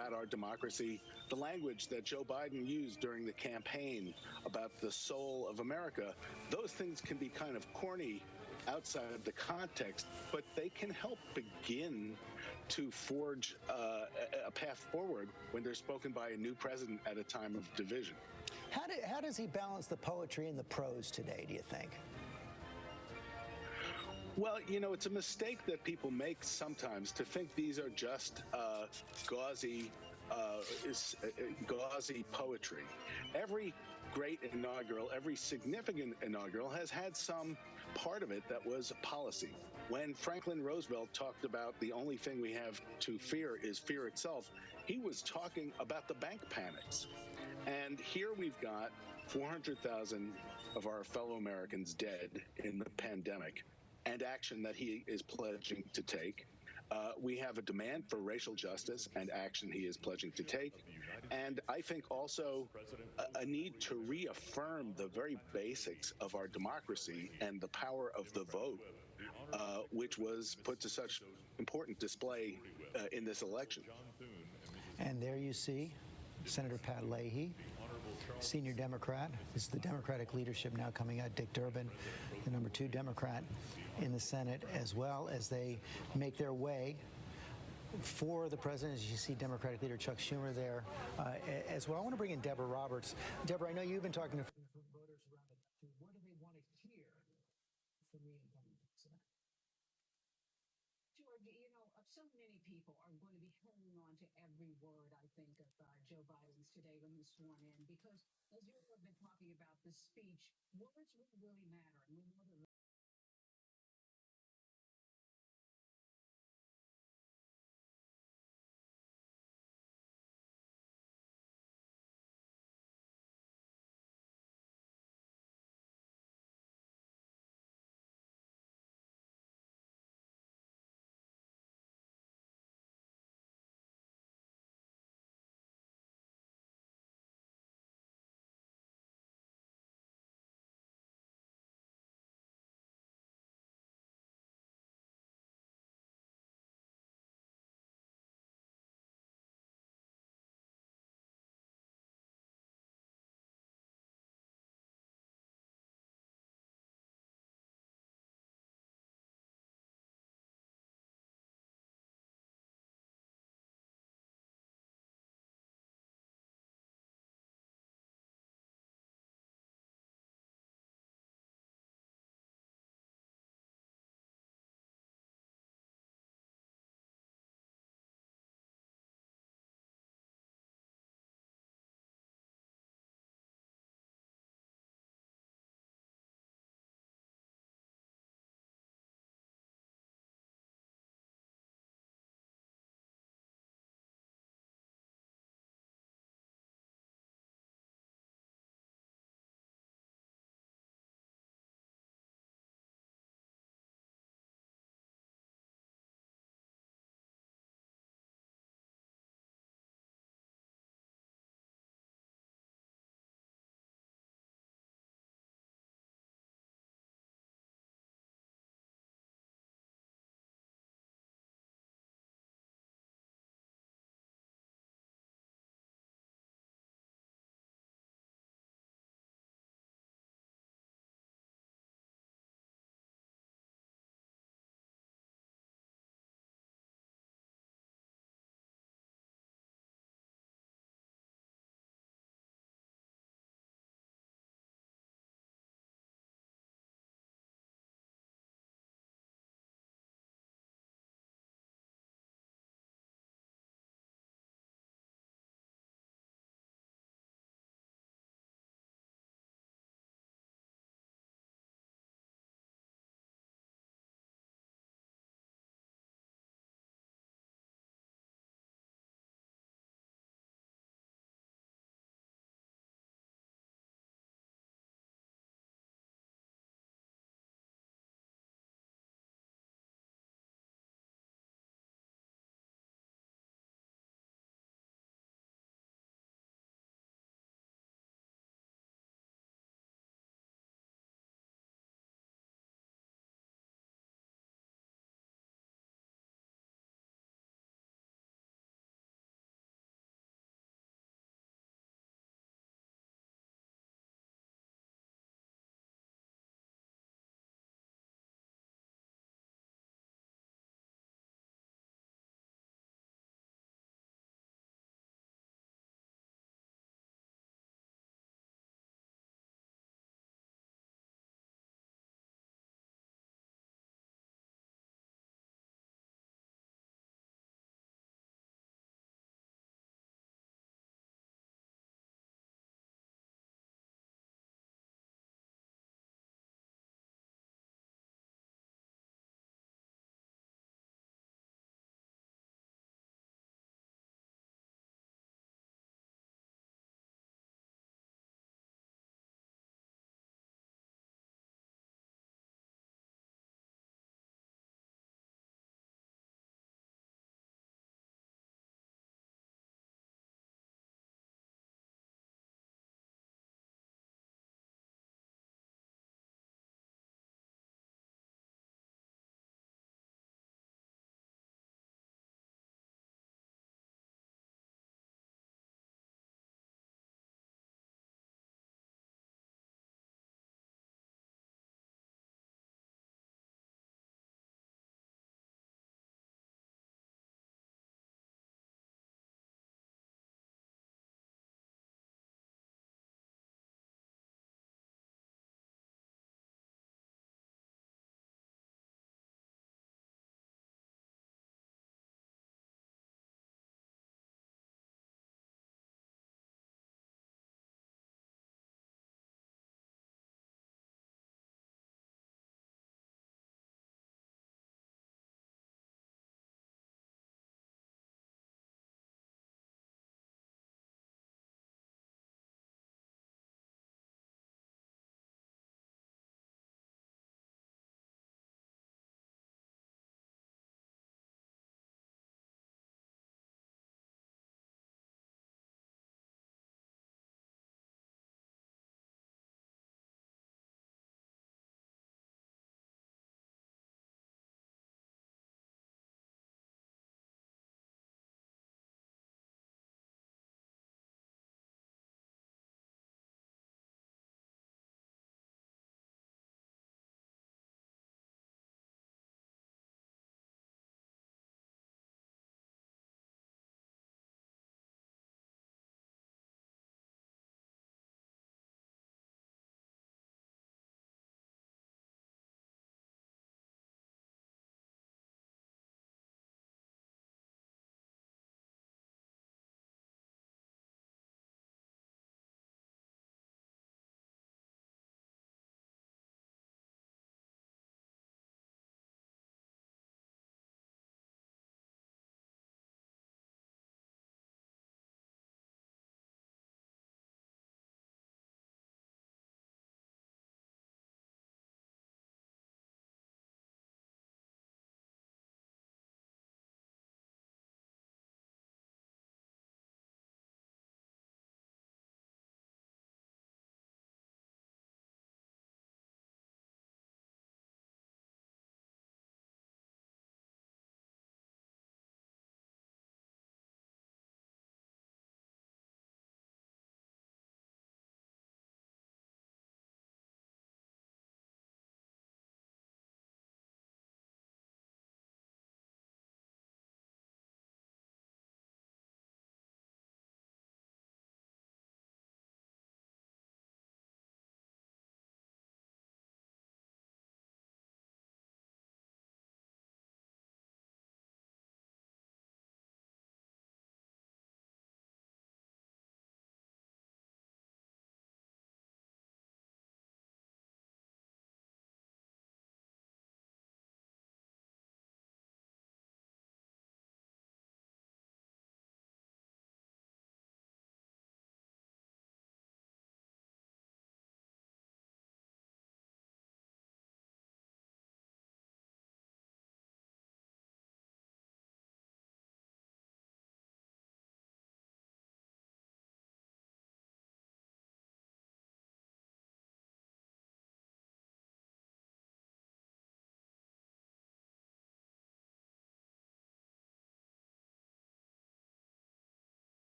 our democracy, the language that Joe Biden used during the campaign about the soul of America, those things can be kind of corny outside of the context, but they can help begin to forge a path forward when they're spoken by a new president at a time of division. How does he balance the poetry and the prose today, do you think? Well, you know, it's a mistake that people make sometimes to think these are just gauzy poetry. Every great inaugural, every significant inaugural has had some part of it that was policy. When Franklin Roosevelt talked about the only thing we have to fear is fear itself, he was talking about the bank panics. And here we've got 400,000 of our fellow Americans dead in the pandemic, and action that he is pledging to take. We have a demand for racial justice and action he is pledging to take. And I think also a need to reaffirm the very basics of our democracy and the power of the vote, which was put to such important display in this election. And there you see Senator Pat Leahy, senior Democrat. This is the Democratic leadership now coming out. Dick Durbin, the number 2 Democrat in the Senate, as well as they make their way for the president. As you see, Democratic leader Chuck Schumer there as well. I want to bring in Deborah Roberts. Deborah, I know you've been talking to voters around the country. What do they want to hear from the incoming president? George, you know, so many people are going to be hanging on to every word, I think, of Joe Biden's today when he's sworn in, because as you have been talking about the speech, words really matter. And we know that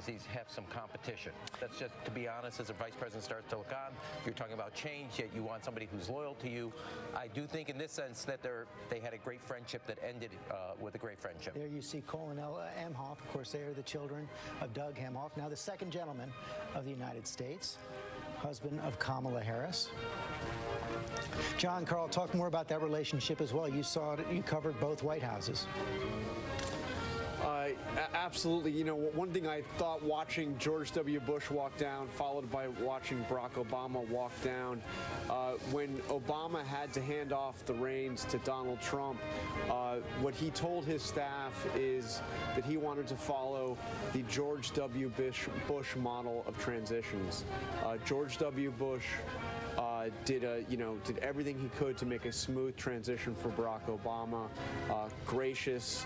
have some competition. That's just, to be honest, as a vice president starts to look on, you're talking about change, yet you want somebody who's loyal to you. I do think in this sense that they had a great friendship that ended with a great friendship. There you see Cole and Emhoff. Of course, they are the children of Doug Emhoff, now the second gentleman of the United States, husband of Kamala Harris. John, Carl, talk more about that relationship as well. You saw it, you covered both White Houses. Absolutely. You know, one thing I thought watching George W. Bush walk down, followed by watching Barack Obama walk down, when Obama had to hand off the reins to Donald Trump, what he told his staff is that he wanted to follow the George W. Bush model of transitions. George W. Bush did everything he could to make a smooth transition for Barack Obama, gracious.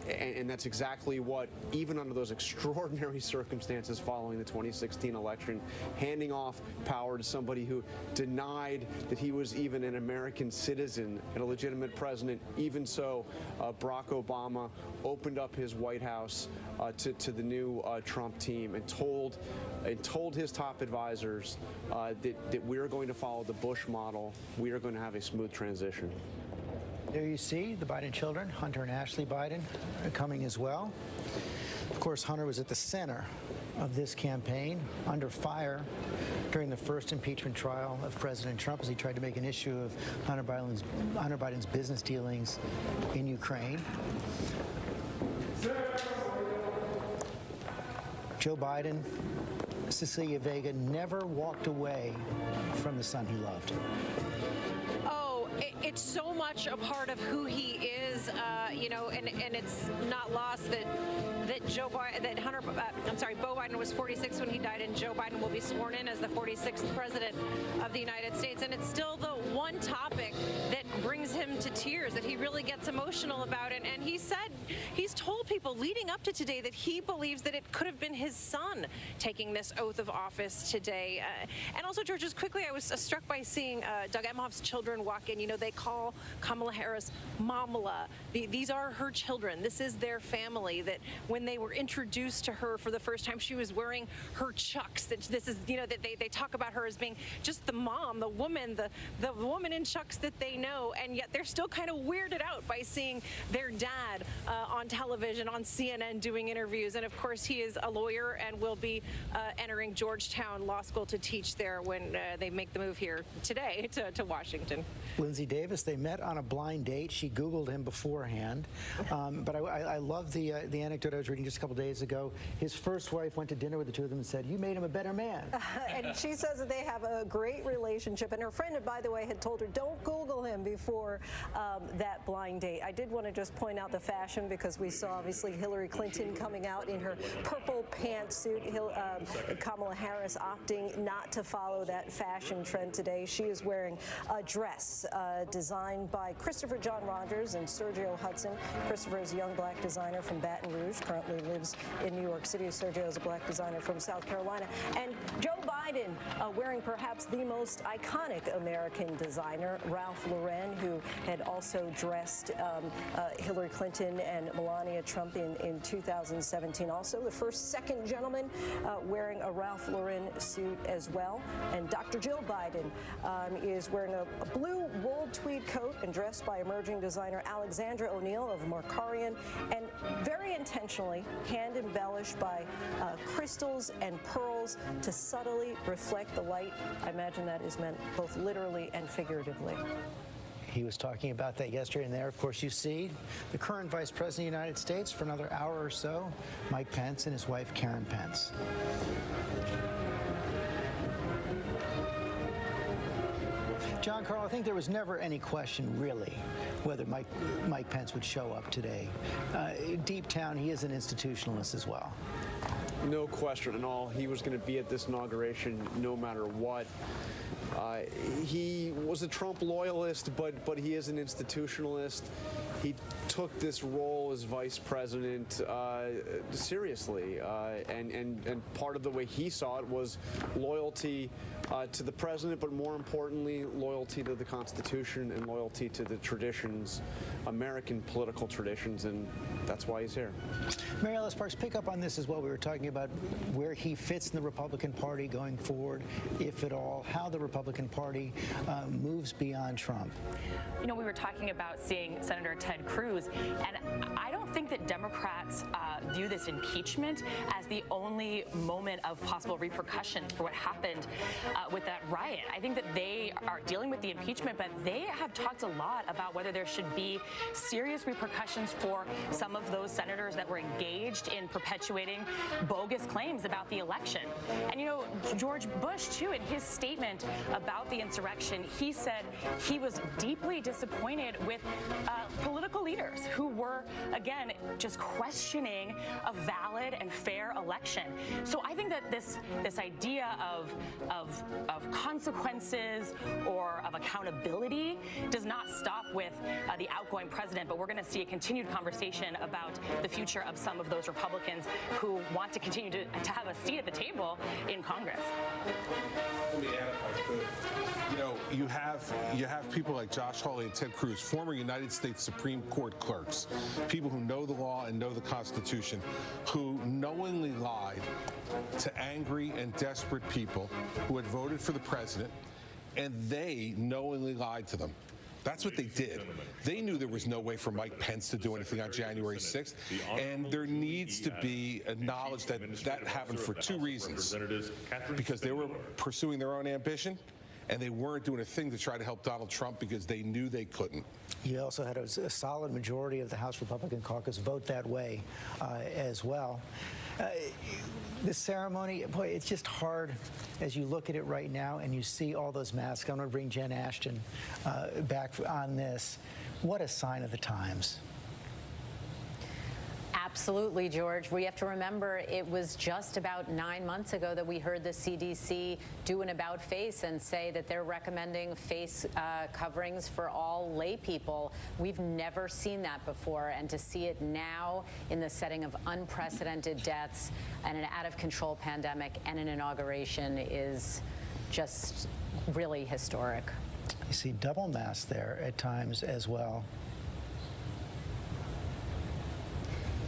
And that's exactly what, even under those extraordinary circumstances following the 2016 election, handing off power to somebody who denied that he was even an American citizen and a legitimate president. Even so, Barack Obama opened up his White House to the new Trump team and told his top advisors that we are going to follow the Bush model. We are going to have a smooth transition. There you see the Biden children, Hunter and Ashley Biden, are coming as well. Of course, Hunter was at the center of this campaign, under fire during the first impeachment trial of President Trump as he tried to make an issue of Hunter Biden's business dealings in Ukraine. Joe Biden, 𝗖cie𝗺𝗺𝗲 never walked away from the son he loved. It's so much a part of who he is, and it's not lost that Beau Biden was 46 when he died, and Joe Biden will be sworn in as the 46th president of the United States. And it's still the one topic that brings him to tears, that he really gets emotional about it. And he's told people leading up to today that he believes that it could have been his son taking this oath of office today. And also, George, just quickly, I was struck by seeing Doug Emhoff's children walk in. You know, they call Kamala Harris Mamala. These are her children. This is their family. That when they were introduced to her for the first time, she was wearing her Chucks. That this is, that they talk about her as being just the mom, the woman in Chucks that they know, and yet they're still kind of weirded out by seeing their dad on television, on CNN, doing interviews. And of course, he is a lawyer and will be entering Georgetown Law School to teach there when they make the move here today to Washington. Lindsay Davis, they met on a blind date. She Googled him beforehand. But I love the anecdote I was reading just a couple days ago. His first wife went to dinner with the two of them and said, "You made him a better man." And she says that they have a great relationship. And her friend, by the way, had told her, don't Google him before that blind date. I did want to just point out the fashion, because we saw, obviously, Hillary Clinton coming out in her purple pantsuit. Kamala Harris opting not to follow that fashion trend today. She is wearing a dress designed by Christopher John Rogers and Sergio Hudson. Christopher is a young black designer from Baton Rouge, currently lives in New York City. Sergio is a black designer from South Carolina. And Joe Biden wearing perhaps the most iconic American designer, Ralph Lauren, who had also dressed Hillary Clinton and Melania Trump in 2017. Also, the second gentleman wearing a Ralph Lauren suit as well. And Dr. Jill Biden is wearing a blue wool tweed coat and dressed by emerging designer Alexandra O'Neill of Markarian, and very intentionally hand-embellished by crystals and pearls to subtly reflect the light. I imagine that is meant both literally and figuratively. He was talking about that yesterday, and there, of course, you see the current Vice President of the United States for another hour or so, Mike Pence, and his wife, Karen Pence. John, Carl, I think there was never any question, really, whether Mike Pence would show up today. Deep down, he is an institutionalist as well. No question at all. He was going to be at this inauguration no matter what. He was a Trump loyalist, but he is an institutionalist. He took this role as vice president seriously, and part of the way he saw it was loyalty to the president, but more importantly, loyalty to the Constitution and loyalty to the traditions, American political traditions, and that's why he's here. Mary Alice Parks, pick up on this as well. We were talking about where he fits in the Republican Party going forward, if at all, how the Republican Party moves beyond Trump. You know, we were talking about seeing Senator Ted Cruz, and I don't think that Democrats view this impeachment as the only moment of possible repercussions for what happened with that riot. I think that they are dealing with the impeachment, but they have talked a lot about whether there should be serious repercussions for some of those senators that were engaged in perpetuating bogus claims about the election. And, you know, George Bush, too, in his statement about the insurrection, he said he was deeply disappointed with political leaders who were, again, just questioning a valid and fair election. So I think that this idea of consequences or of accountability does not stop with the outgoing president, but we're going to see a continued conversation about the future of some of those Republicans who want to continue to have a seat at the table in Congress. Let me add, if I could. You know, you have people like Josh Hawley and Ted Cruz, former United States Supreme Court clerks, people who know the law and know the Constitution, who knowingly lied to angry and desperate people who had voted for the president, and they knowingly lied to them. That's what they did. They knew there was no way for Mike Pence to do anything on January 6th, and there needs to be acknowledged that that happened for two reasons. Because they were pursuing their own ambition, and they weren't doing a thing to try to help Donald Trump because they knew they couldn't. You also had a solid majority of the House Republican caucus vote that way as well. This ceremony, boy, it's just hard as you look at it right now and you see all those masks. I'm going to bring Jen Ashton back on this. What a sign of the times. Absolutely, George. We have to remember it was just about 9 months ago that we heard the CDC do an about-face and say that they're recommending face coverings for all lay people. We've never seen that before, and to see it now in the setting of unprecedented deaths and an out-of-control pandemic and an inauguration is just really historic. You see double masks there at times as well.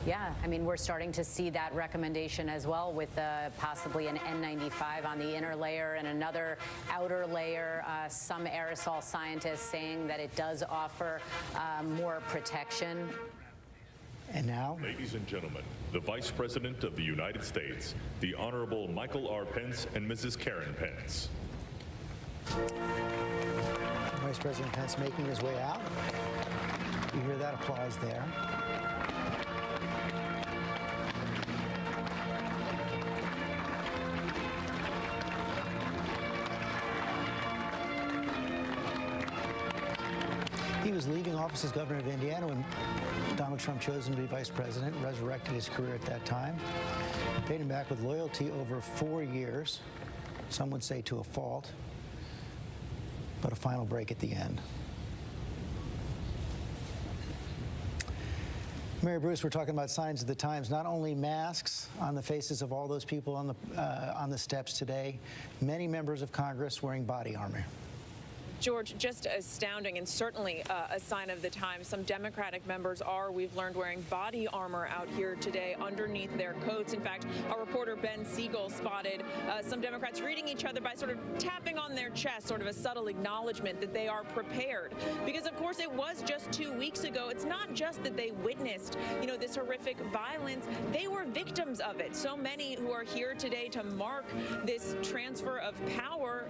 Yeah, I mean, we're starting to see that recommendation as well with possibly an N95 on the inner layer and another outer layer. Some aerosol scientists saying that it does offer more protection. And now, ladies and gentlemen, the Vice President of the United States, the Honorable Michael R. Pence and Mrs. Karen Pence. Vice President Pence making his way out. You hear that applause there. He was leaving office as governor of Indiana when Donald Trump chose him to be vice president, resurrected his career at that time, paid him back with loyalty over 4 years, some would say to a fault, but a final break at the end. Mary Bruce, we're talking about signs of the times, not only masks on the faces of all those people on the steps today, many members of Congress wearing body armor. George, just astounding and certainly a sign of the time. Some Democratic members are, we've learned, wearing body armor out here today underneath their coats. In fact, our reporter Ben Siegel spotted some Democrats greeting each other by sort of tapping on their chest, sort of a subtle acknowledgement that they are prepared. Because, of course, it was just 2 weeks ago. It's not just that they witnessed, this horrific violence. They were victims of it. So many who are here today to mark this transfer of power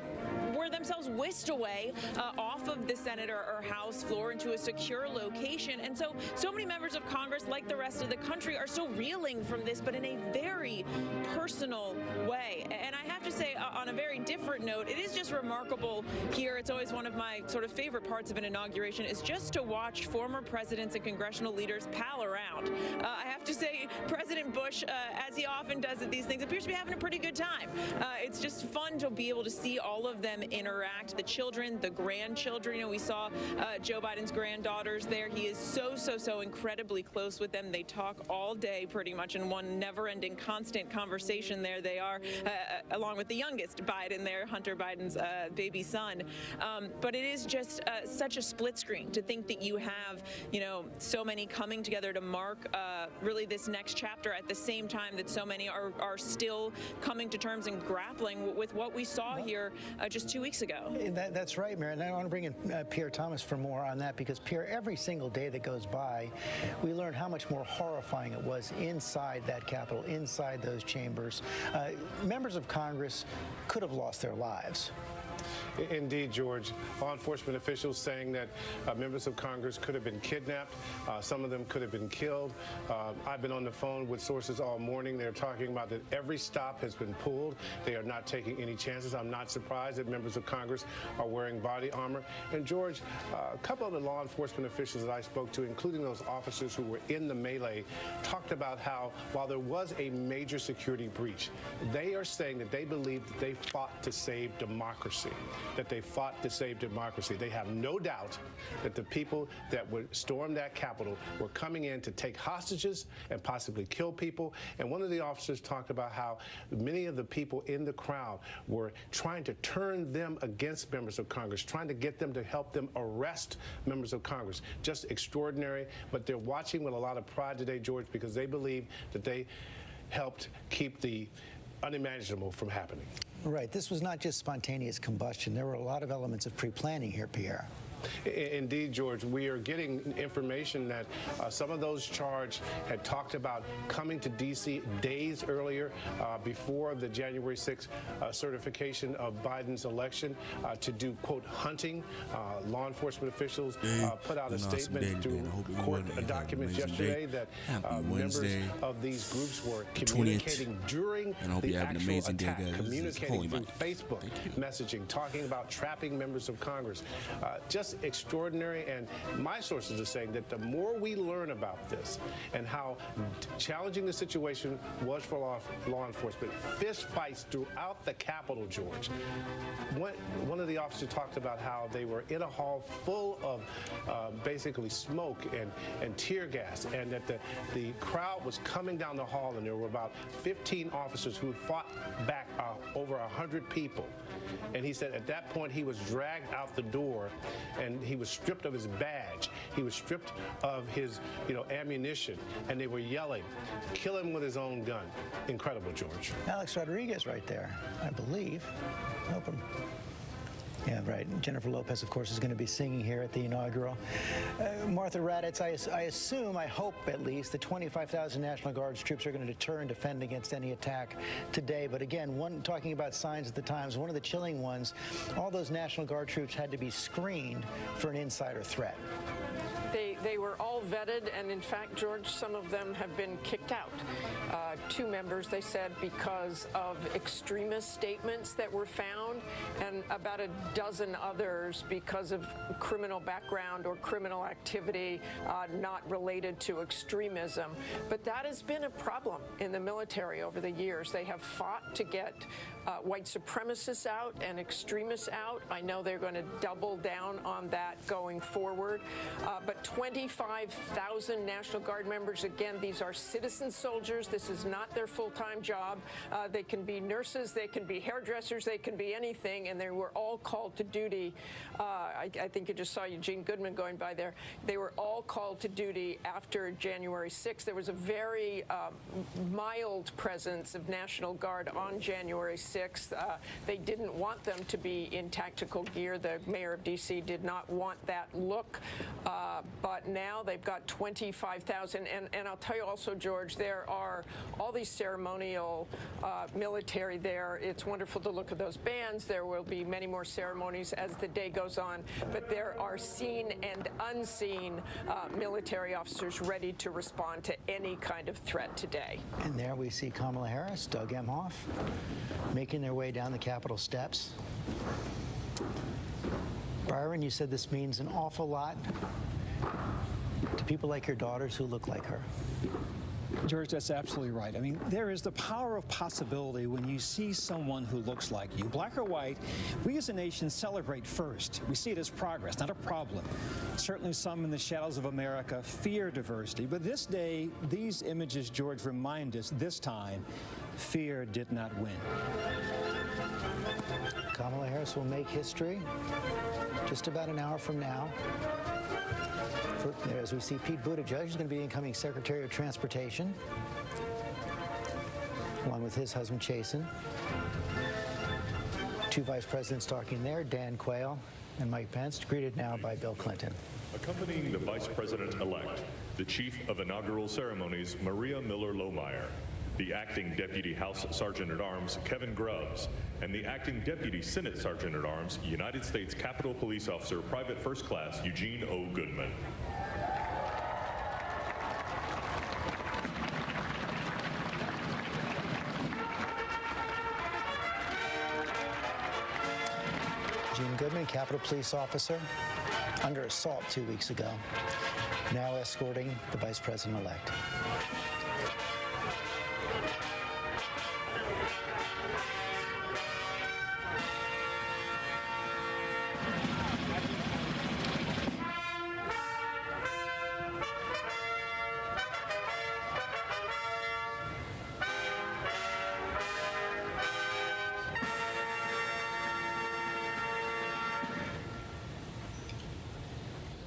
were themselves whisked away off of the Senate or House floor into a secure location. And so many members of Congress, like the rest of the country, are still reeling from this, but in a very personal way. And I have to say, on a very different note, it is just remarkable here. It's always one of my sort of favorite parts of an inauguration is just to watch former presidents and congressional leaders pal around. I have to say, President Bush, as he often does at these things, appears to be having a pretty good time. It's just fun to be able to see all of them in interact. The children, the grandchildren, we saw Joe Biden's granddaughters there. He is so incredibly close with them. They talk all day pretty much in one never-ending constant conversation there. They are, along with the youngest Biden there, Hunter Biden's baby son. But it is just such a split screen to think that you have, so many coming together to mark really this next chapter at the same time that so many are still coming to terms and grappling with what we saw here just 2 weeks ago. That's right, Mary. And I want to bring in Pierre Thomas for more on that, because Pierre, every single day that goes by, we learn how much more horrifying it was inside that Capitol, inside those chambers. Members of Congress could have lost their lives. Indeed, George. Law enforcement officials saying that members of Congress could have been kidnapped. Some of them could have been killed. I've been on the phone with sources all morning. They're talking about that every stop has been pulled. They are not taking any chances. I'm not surprised that members of Congress are wearing body armor. And, George, a couple of the law enforcement officials that I spoke to, including those officers who were in the melee, talked about how, while there was a major security breach, they are saying that they believe that they fought to save democracy. They have no doubt that the people that would storm that Capitol were coming in to take hostages and possibly kill people. And one of the officers talked about how many of the people in the crowd were trying to turn them against members of Congress, trying to get them to help them arrest members of Congress. Just extraordinary. But they're watching with a lot of pride today, George, because they believe that they helped keep the unimaginable from happening. Right. This was not just spontaneous combustion. There were a lot of elements of pre-planning here, Pierre. Indeed, George. We are getting information that some of those charged had talked about coming to D.C. days earlier before the January 6th certification of Biden's election to do, quote, hunting. Law enforcement officials put out a statement through court documents yesterday that members of these groups were communicating during the actual attack, communicating through Facebook messaging, talking about trapping members of Congress. Just extraordinary, and my sources are saying that the more we learn about this and how challenging the situation was for law enforcement, fist fights throughout the Capitol, George. One of the officers talked about how they were in a hall full of basically smoke and tear gas, and that the crowd was coming down the hall, and there were about 15 officers who fought back over 100 people. And he said at that point he was dragged out the door, and he was stripped of his badge. He was stripped of his, ammunition, and they were yelling, "Kill him with his own gun." Incredible, George. Alex Rodriguez right there, I believe. Yeah, right. Jennifer Lopez, of course, is going to be singing here at the inaugural. Martha Raddatz, I hope at least, the 25,000 National Guard's troops are going to deter and defend against any attack today. But again, talking about signs at the times, one of the chilling ones, all those National Guard troops had to be screened for an insider threat. They were all vetted, and in fact, George, some of them have been kicked out. 2 members, they said, because of extremist statements that were found, and about a dozen others because of criminal background or criminal activity not related to extremism. But that has been a problem in the military over the years. They have fought to get white supremacists out and extremists out. I know they're going to double down on that going forward. But 25,000 National Guard members, again, these are citizen soldiers. This is not their full-time job. They can be nurses, they can be hairdressers, they can be anything, and they were all called to duty. I think you just saw Eugene Goodman going by there. They were all called to duty after January 6th. There was a very mild presence of National Guard on January 6th. They didn't want them to be in tactical gear. The mayor of D.C. did not want that look. But now they've got 25,000. And I'll tell you also, George, there are all these ceremonial military there. It's wonderful to look at those bands. There will be many more ceremonies as the day goes on. But there are seen and unseen military officers ready to respond to any kind of threat today. And there we see Kamala Harris, Doug Emhoff, making their way down the Capitol steps. Byron, you said this means an awful lot to people like your daughters who look like her. George, that's absolutely right. I mean, there is the power of possibility when you see someone who looks like you. Black or white, we as a nation celebrate first. We see it as progress, not a problem. Certainly some in the shadows of America fear diversity, but this day, these images, George, remind us this time, fear did not win. Kamala Harris will make history just about an hour from now. As we see, Pete Buttigieg is going to be incoming Secretary of Transportation, along with his husband, Chasten. Two vice presidents talking there, Dan Quayle and Mike Pence, greeted now by Bill Clinton. Accompanying the Vice President-elect, the Chief of Inaugural Ceremonies, Maria Miller-Lohmeyer, the Acting Deputy House Sergeant-at-Arms, Kevin Grubbs, and the Acting Deputy Senate Sergeant-at-Arms, United States Capitol Police Officer Private First Class Eugene O. Goodman. Eugene Goodman, Capitol Police Officer, under assault 2 weeks ago, now escorting the Vice President-elect.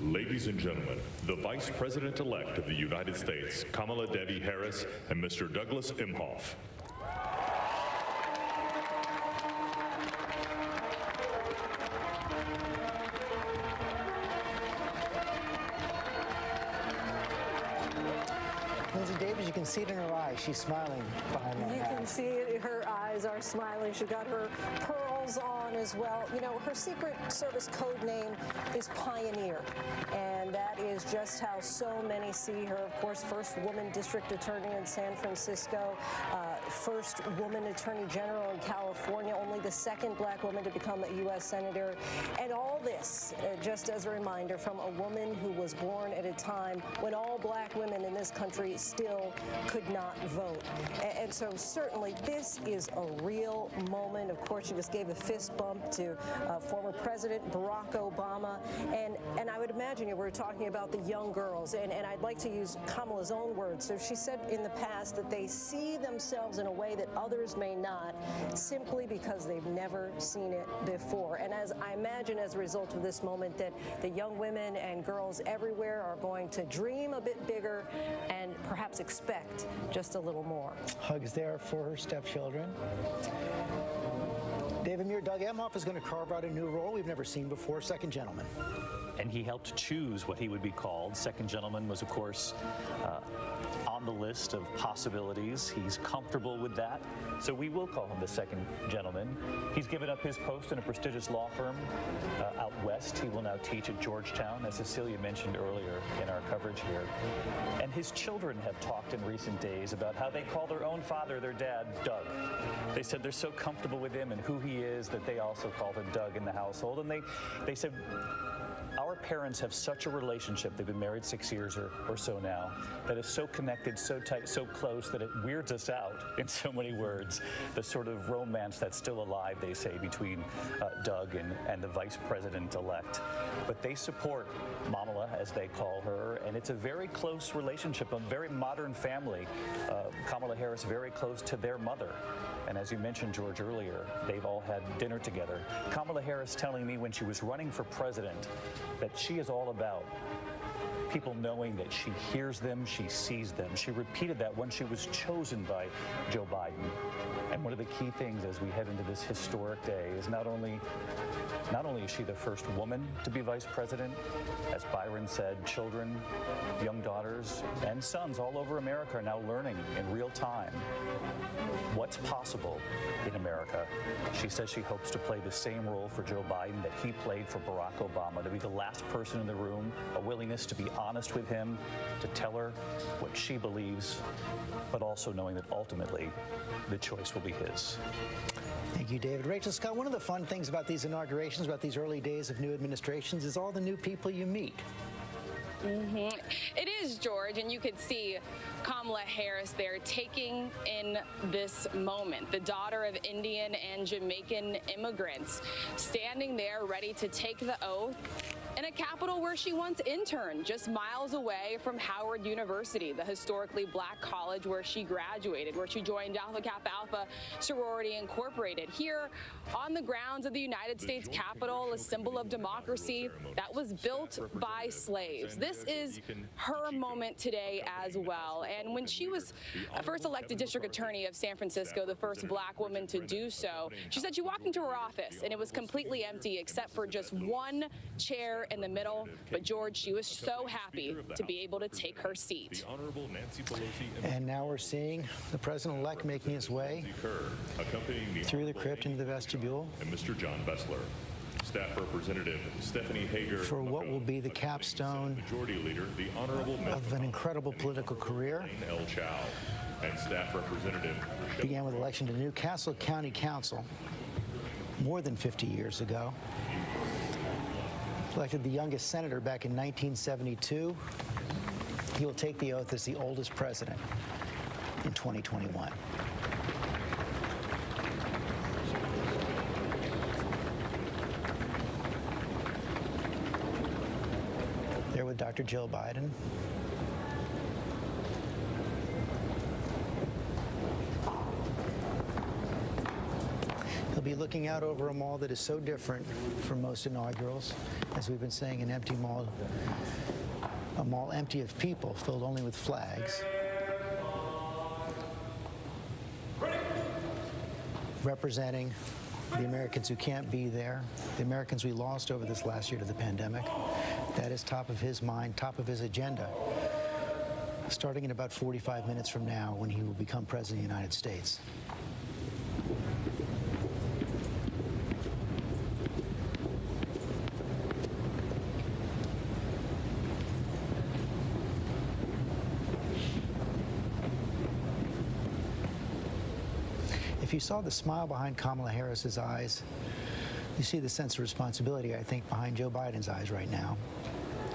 Ladies and gentlemen, the Vice President-elect of the United States, Kamala Devi Harris, and Mr. Douglas Emhoff. Lindsay Davis, you can see it in her eyes. She's smiling behind that hat. You can see it. Her eyes are smiling. She got her pearls on as well. You know, her Secret Service code name is Pioneer, and that is just how so many see her. Of course, first woman district attorney in San Francisco, first woman attorney general in California, only the second black woman to become a U.S. senator. And all this, just as a reminder, from a woman who was born at a time when all black women in this country still could not vote. And so certainly this is a real moment. Of course, she just gave a fist bump to former President Barack Obama. And I would imagine you were talking about the young girls, and I'd like to use Kamala's own words. So she said in the past that they see themselves in a way that others may not, simply because they've never seen it before. And as I imagine, as a result of this moment, that the young women and girls everywhere are going to dream a bit bigger and perhaps expect just a little more. Hugs there for her stepchildren. David Muir, Doug Emhoff is going to carve out a new role we've never seen before, second gentleman. And he helped choose what he would be called. Second gentleman was, of course, on the list of possibilities. He's comfortable with that, so we will call him the second gentleman. He's given up his post in a prestigious law firm out west. He will now teach at Georgetown, as Cecilia mentioned earlier in our coverage here. And his children have talked in recent days about how they call their own father, their dad, Doug. They said they're so comfortable with him and who he is that they also call him Doug in the household. And they said, our parents have such a relationship, they've been married 6 years or so now, that is so connected, so tight, so close that it weirds us out in so many words. The sort of romance that's still alive, they say, between Doug and the Vice President-elect. But they support Mamala, as they call her, and it's a very close relationship, a very modern family. Kamala Harris very close to their mother. And as you mentioned, George, earlier, they've all had dinner together. Kamala Harris telling me when she was running for president that she is all about people knowing that she hears them, she sees them. She repeated that when she was chosen by Joe Biden. And one of the key things as we head into this historic day is not only is she the first woman to be vice president, as Byron said, children, young daughters, and sons all over America are now learning in real time what's possible in America. She says she hopes to play the same role for Joe Biden that he played for Barack Obama, to be the last person in the room, a willingness to be honest with him, to tell her what she believes, but also knowing that ultimately the choice will be his. Thank you, David. Rachel Scott, one of the fun things about these inaugurations, about these early days of new administrations, is all the new people you meet. It is. is, George, and you could see Kamala Harris there taking in this moment, the daughter of Indian and Jamaican immigrants, standing there ready to take the oath in a capital where she once interned, just miles away from Howard University, the historically black college where she graduated, where she joined Alpha Kappa Alpha Sorority Incorporated. Here on the grounds of the United States Capitol, a symbol of democracy that was built by slaves. This is her moment today as well. And when she was first elected district attorney of San Francisco, the first black woman to do so, she said she walked into her office and it was completely empty except for just one chair in the middle. But George, she was so happy to be able to take her seat. And now we're seeing the president-elect making his way through the crypt into the vestibule. And Mr. John Bessler. Staff Representative Stephanie Hager for what will be the capstone Majority Leader, the Honorable of an incredible political career. 𝗟𝗶𝗸𝗲 and Staff Representative began with election to Newcastle County Council more than 50 years ago. Elected the youngest senator back in 1972. He will take the oath as the oldest president in 2021. There with Dr. Jill Biden. He'll be looking out over a mall that is so different from most inaugurals. As we've been saying, an empty mall, a mall empty of people, filled only with flags. Representing the Americans who can't be there, the Americans we lost over this last year to the pandemic. That is top of his mind, top of his agenda, starting in about 45 minutes from now when he will become President of the United States. If you saw the smile behind Kamala Harris's eyes, you see the sense of responsibility, I think, behind Joe Biden's eyes right now.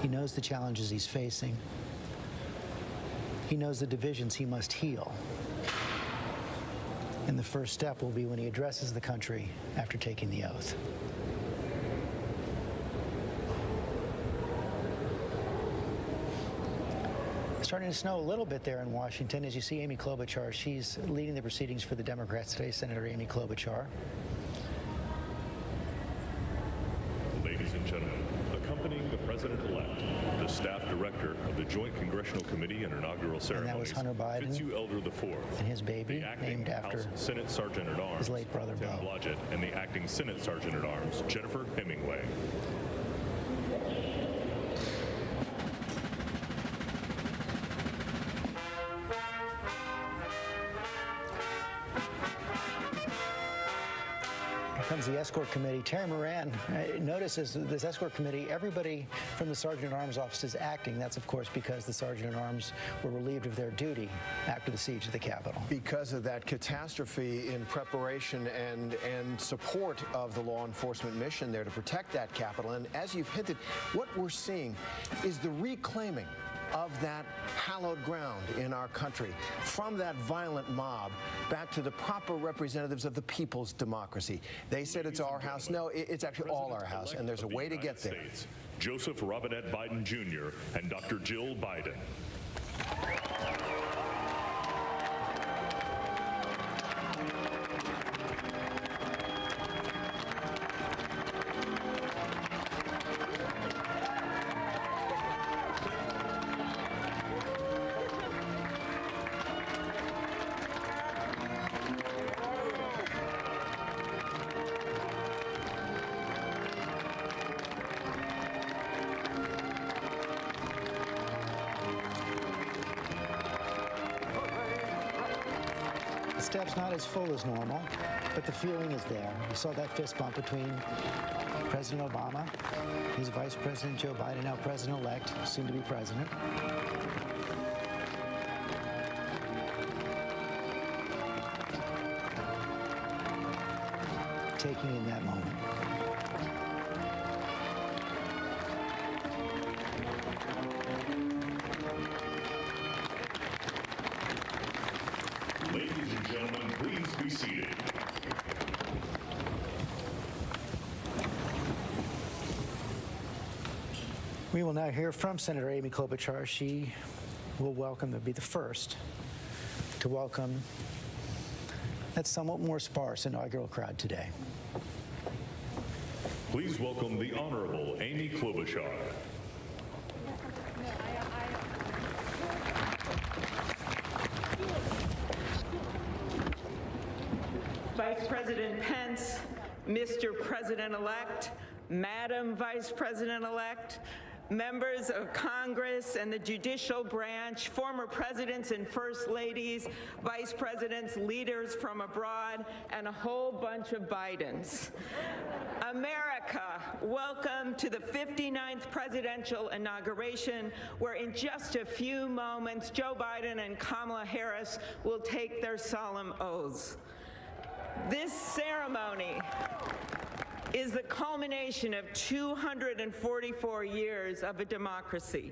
He knows the challenges he's facing. He knows the divisions he must heal. And the first step will be when he addresses the country after taking the oath. Starting to snow a little bit there in Washington. As you see Amy Klobuchar, she's leading the proceedings for the Democrats today, Senator Amy Klobuchar. Ladies and gentlemen, accompanying the President-elect, the Staff Director of the Joint Congressional Committee and Inaugural Ceremonies, and that was Hunter Biden 𝗟𝗶𝗸𝗲, and his baby, named after Senate Sergeant-at-Arms, his late brother, Tim Bo. Blodgett, and the Acting Senate Sergeant-at-Arms, Jennifer Hemingway. Comes the escort committee. Terry Moran notices this escort committee, everybody from the Sergeant at Arms office is acting. That's, of course, because the Sergeant at Arms were relieved of their duty after the siege of the Capitol. Because of that catastrophe in preparation and support of the law enforcement mission there to protect that Capitol. And as you've hinted, what we're seeing is the reclaiming of that hallowed ground in our country, from that violent mob back to the proper representatives of the people's democracy. They said it's our house. No, it's actually all our house, and there's a way to get there. Joseph Robinette Biden Jr. and Dr. Jill Biden. The step's not as full as normal, but the feeling is there. You saw that fist bump between President Obama, his Vice President Joe Biden, now President-elect, soon to be President. Taking in that moment. be seated. We will now hear from Senator 𝗟𝗶𝗸𝗲. She will be the first to welcome that somewhat more sparse inaugural crowd today. Please welcome the Honorable 𝗟𝗶𝗸𝗲. Vice President Pence, Mr. President-elect, Madam Vice President-elect, members of Congress and the judicial branch, former presidents and first ladies, vice presidents, leaders from abroad, and a whole bunch of Bidens. America, welcome to the 59th presidential inauguration, where in just a few moments, Joe Biden and Kamala Harris will take their solemn oaths. This ceremony is the culmination of 244 years of a democracy.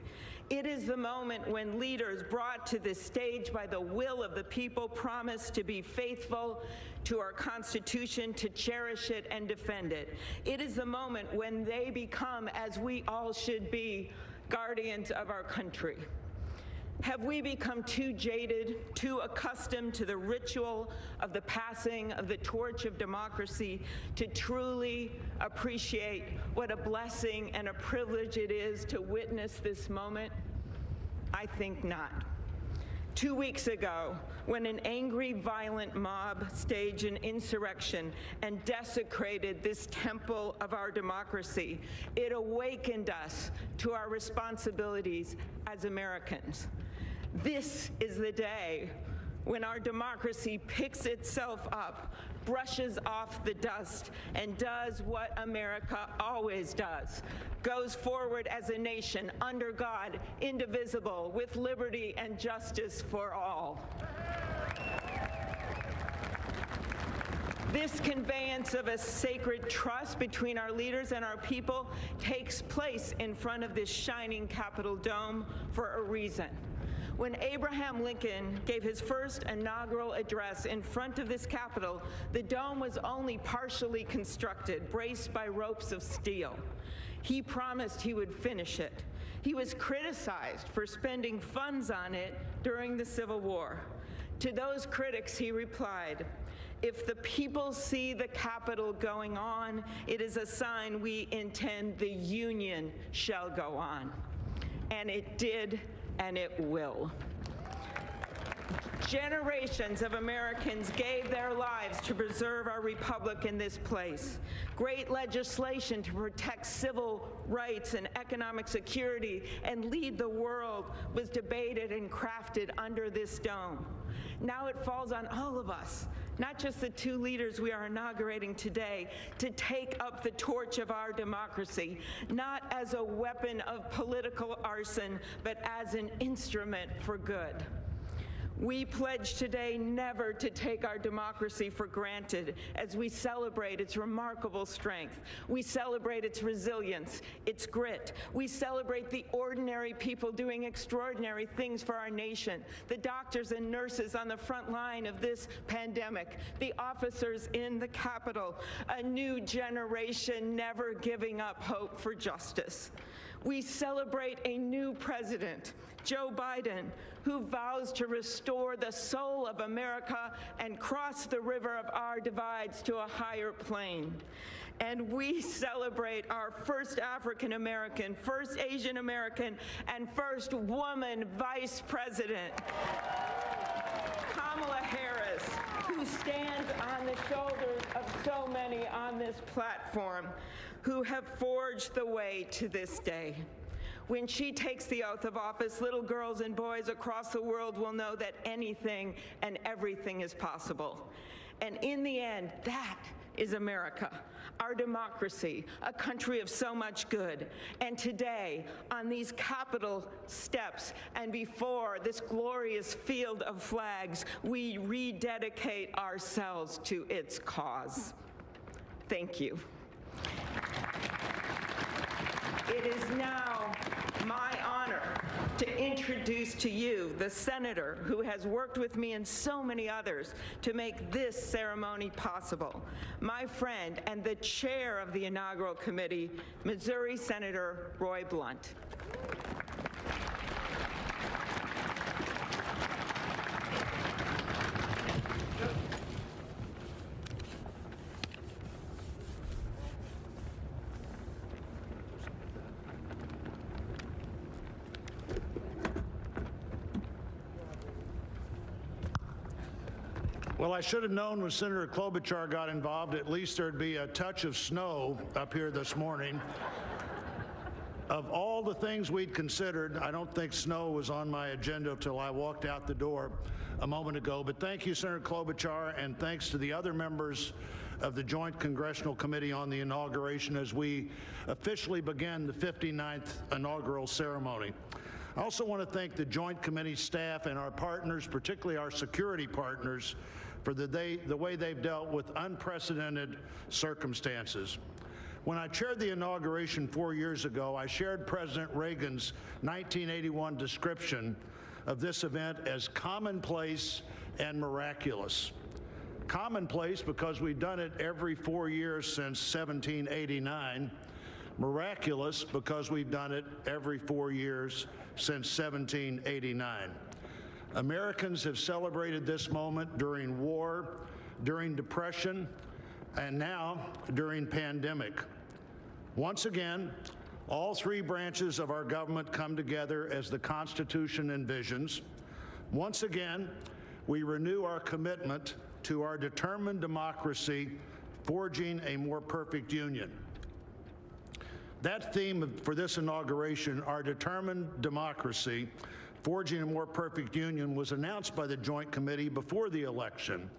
It is the moment when leaders brought to this stage by the will of the people promise to be faithful to our Constitution, to cherish it and defend it. It is the moment when they become, as we all should be, guardians of our country. Have we become too jaded, too accustomed to the ritual of the passing of the torch of democracy to truly appreciate what a blessing and a privilege it is to witness this moment? I think not. 2 weeks ago, when an angry, violent mob staged an insurrection and desecrated this temple of our democracy, it awakened us to our responsibilities as Americans. This is the day when our democracy picks itself up, brushes off the dust, and does what America always does: goes forward as a nation under God, indivisible, with liberty and justice for all. This conveyance of a sacred trust between our leaders and our people takes place in front of this shining Capitol dome for a reason. When Abraham Lincoln gave his first inaugural address in front of this Capitol, the dome was only partially constructed, braced by ropes of steel. He promised he would finish it. He was criticized for spending funds on it during the Civil War. To those critics, he replied, "If the people see the Capitol going on, it is a sign we intend the Union shall go on." And it did, and it will. Generations of Americans gave their lives to preserve our republic in this place. Great legislation to protect civil rights and economic security and lead the world was debated and crafted under this dome. Now it falls on all of us, not just the two leaders we are inaugurating today, to take up the torch of our democracy, not as a weapon of political arson, but as an instrument for good. We pledge today never to take our democracy for granted as we celebrate its remarkable strength. We celebrate its resilience, its grit. We celebrate the ordinary people doing extraordinary things for our nation, the doctors and nurses on the front line of this pandemic, the officers in the Capitol, a new generation never giving up hope for justice. We celebrate a new president, Joe Biden, who vows to restore the soul of America and cross the river of our divides to a higher plane. And we celebrate our first African American, first Asian American, and first woman vice president, Kamala Harris, who stands on the shoulders of so many on this platform who have forged the way to this day. When she takes the oath of office, little girls and boys across the world will know that anything and everything is possible. And in the end, that is America, our democracy, a country of so much good. And today, on these Capitol steps and before this glorious field of flags, we rededicate ourselves to its cause. Thank you. It is now my honor to introduce to you the senator who has worked with me and so many others to make this ceremony possible, my friend and the chair of the inaugural committee, Missouri Senator Roy Blunt. Well, I should have known when Senator Klobuchar got involved, at least there'd be a touch of snow up here this morning. Of all the things we'd considered, I don't think snow was on my agenda until I walked out the door a moment ago. But thank you, Senator Klobuchar, and thanks to the other members of the Joint Congressional Committee on the Inauguration as we officially begin the 59th inaugural ceremony. I also want to thank the Joint Committee staff and our partners, particularly our security partners, for the way they've dealt with unprecedented circumstances. When I chaired the inauguration 4 years ago, I shared President Reagan's 1981 description of this event as commonplace and miraculous. Commonplace because we've done it every 4 years since 1789. Miraculous because we've done it every 4 years since 1789. Americans have celebrated this moment during war, during depression, and now during pandemic. Once again, all three branches of our government come together as the Constitution envisions. Once again, we renew our commitment to our determined democracy, forging a more perfect union. That theme for this inauguration, our determined democracy, forging a more perfect union, was announced by the Joint Committee before the election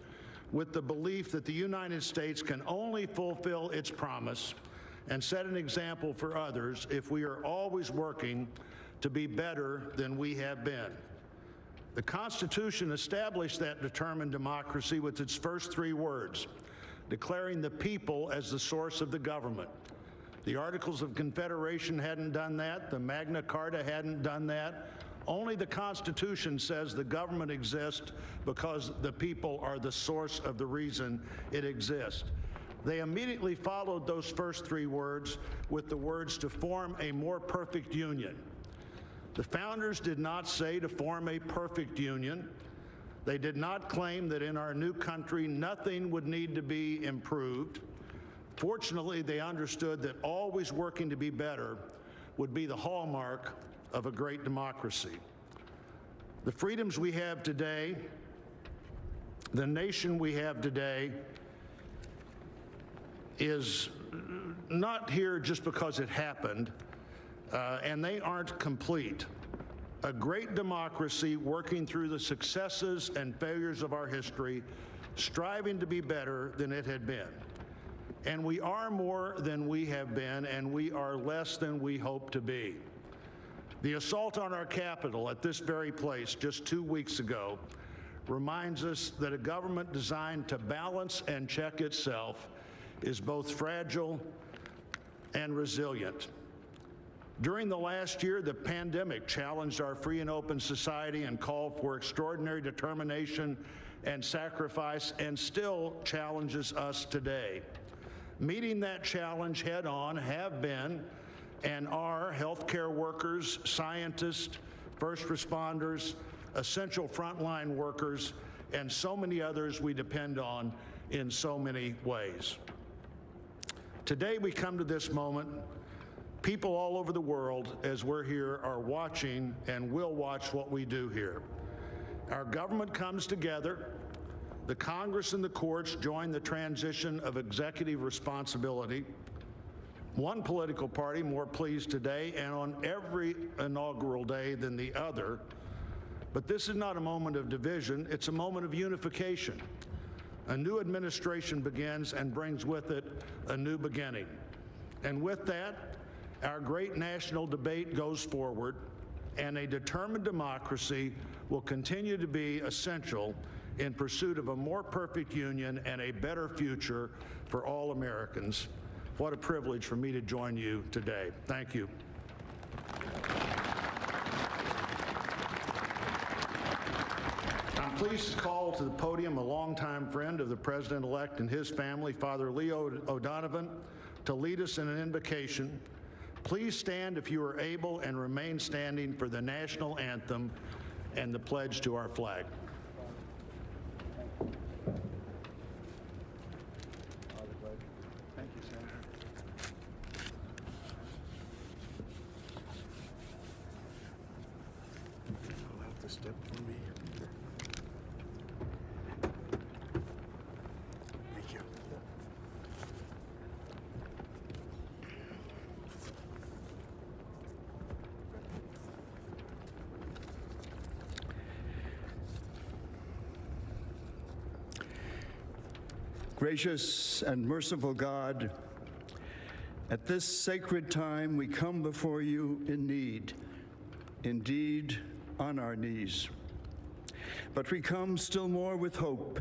with the belief that the United States can only fulfill its promise and set an example for others if we are always working to be better than we have been. The Constitution established that determined democracy with its first three words, declaring the people as the source of the government. The Articles of Confederation hadn't done that. The Magna Carta hadn't done that. Only the Constitution says the government exists because the people are the source of the reason it exists. They immediately followed those first three words with the words to form a more perfect union. The founders did not say to form a perfect union. They did not claim that in our new country nothing would need to be improved. Fortunately, they understood that always working to be better would be the hallmark of a great democracy. The freedoms we have today, the nation we have today, is not here just because it happened, and they aren't complete. A great democracy working through the successes and failures of our history, striving to be better than it had been. And we are more than we have been, and we are less than we hope to be. The assault on our Capitol at this very place just 2 weeks ago reminds us that a government designed to balance and check itself is both fragile and resilient. During the last year, the pandemic challenged our free and open society and called for extraordinary determination and sacrifice, and still challenges us today. Meeting that challenge head on have been and are healthcare workers, scientists, first responders, essential frontline workers, and so many others we depend on in so many ways. Today we come to this moment, people all over the world, as we're here, are watching and will watch what we do here. Our government comes together. The Congress and the courts join the transition of executive responsibility. One political party more pleased today and on every inaugural day than the other. But this is not a moment of division, it's a moment of unification. A new administration begins and brings with it a new beginning. And with that, our great national debate goes forward, and a determined democracy will continue to be essential in pursuit of a more perfect union and a better future for all Americans. What a privilege for me to join you today. Thank you. pleased to call to the podium a longtime friend of the President-elect and his family, Father Leo O'Donovan, to lead us in an invocation. Please stand if you are able and remain standing for the national anthem and the pledge to our flag. Thank you, Senator. I'll have to step for me. Thank you. Gracious and merciful God, at this sacred time we come before you in need, indeed on our knees. But we come still more with hope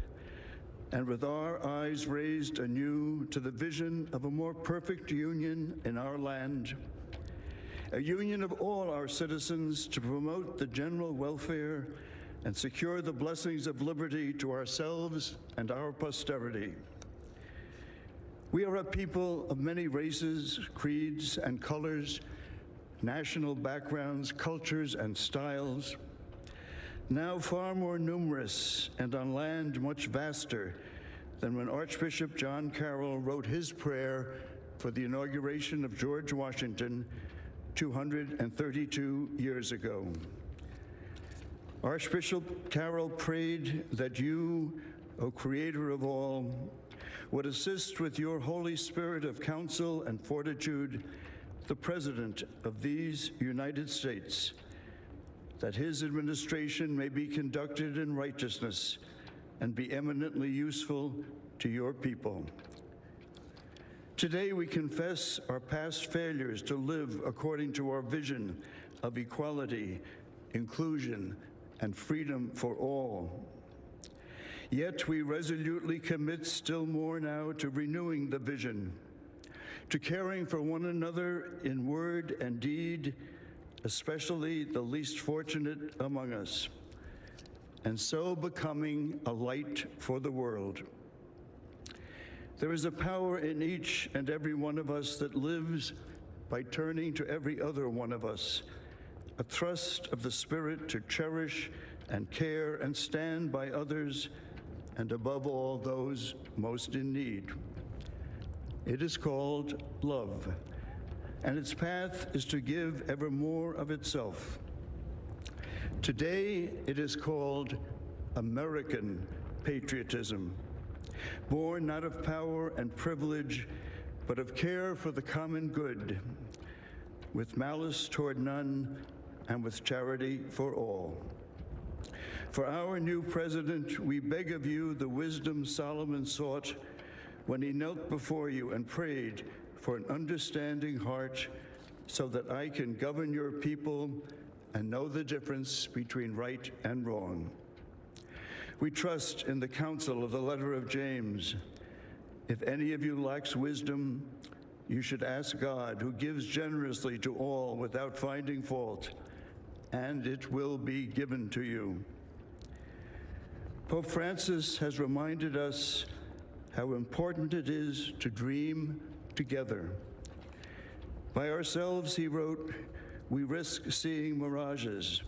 and with our eyes raised anew to the vision of a more perfect union in our land, a union of all our citizens to promote the general welfare and secure the blessings of liberty to ourselves and our posterity. We are a people of many races, creeds, and colors, national backgrounds, cultures, and styles, now far more numerous and on land much vaster than when Archbishop John Carroll wrote his prayer for the inauguration of George Washington 232 years ago. Archbishop Carroll prayed that you, O Creator of all, would assist with your Holy Spirit of counsel and fortitude the President of these United States, that his administration may be conducted in righteousness and be eminently useful to your people. Today we confess our past failures to live according to our vision of equality, inclusion, and freedom for all. Yet we resolutely commit still more now to renewing the vision, to caring for one another in word and deed, especially the least fortunate among us, and so becoming a light for the world. There is a power in each and every one of us that lives by turning to every other one of us, a thrust of the Spirit to cherish and care and stand by others, and above all, those most in need. It is called love, and its path is to give ever more of itself. Today, it is called American patriotism, born not of power and privilege, but of care for the common good, with malice toward none and with charity for all. For our new president, we beg of you the wisdom Solomon sought when he knelt before you and prayed for an understanding heart, so that I can govern your people and know the difference between right and wrong. We trust in the counsel of the letter of James. If any of you lacks wisdom, you should ask God, who gives generously to all without finding fault, and it will be given to you. Pope Francis has reminded us how important it is to dream together. By ourselves, he wrote, we risk seeing mirages,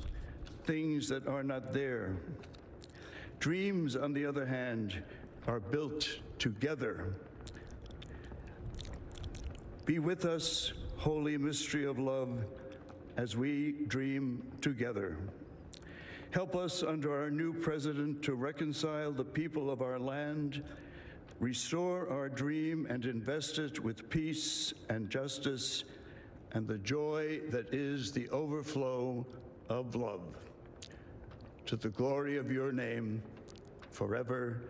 things that are not there. Dreams, on the other hand, are built together. Be with us, holy mystery of love, as we dream together. Help us under our new president to reconcile the people of our land, restore our dream and invest it with peace and justice and the joy that is the overflow of love. To the glory of your name, forever,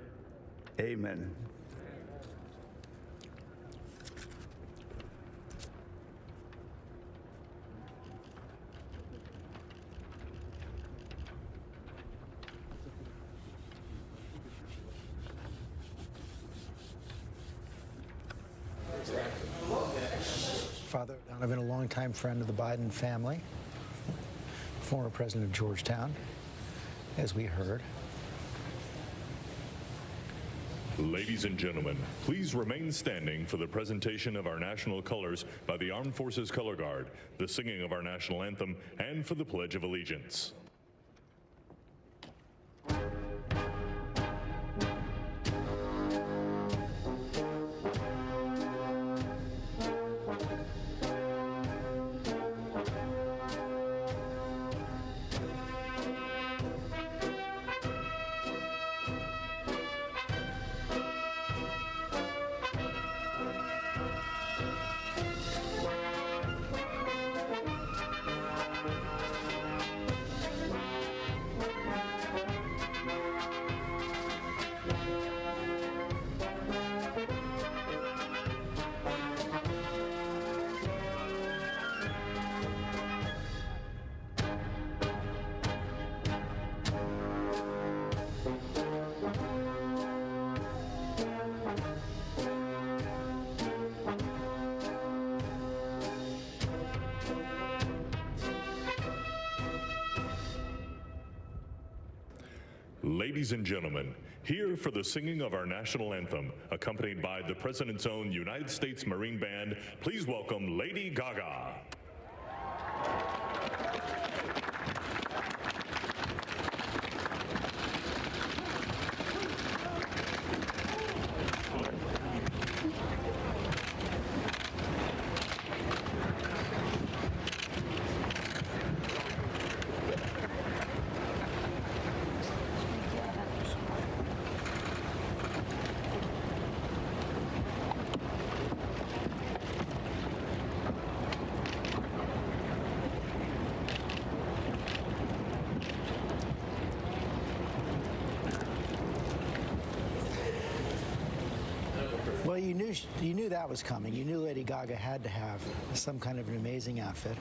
amen. Father Donovan, a longtime friend of the Biden family, former president of Georgetown, as we heard. Ladies and gentlemen, please remain standing for the presentation of our national colors by the Armed Forces Color Guard, the singing of our national anthem, and for the Pledge of Allegiance. Ladies and gentlemen, here for the singing of our national anthem, accompanied by the President's own United States Marine Band, please welcome Lady Gaga. Well, you knew that was coming. You knew Lady Gaga had to have some kind of an amazing outfit.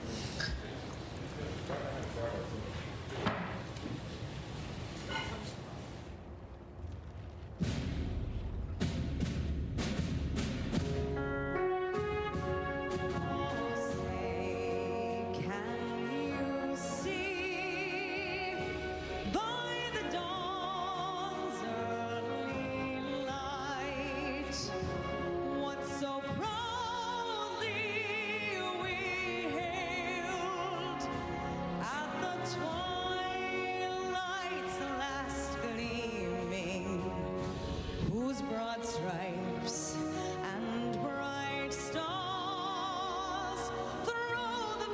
Broad stripes and bright stars through the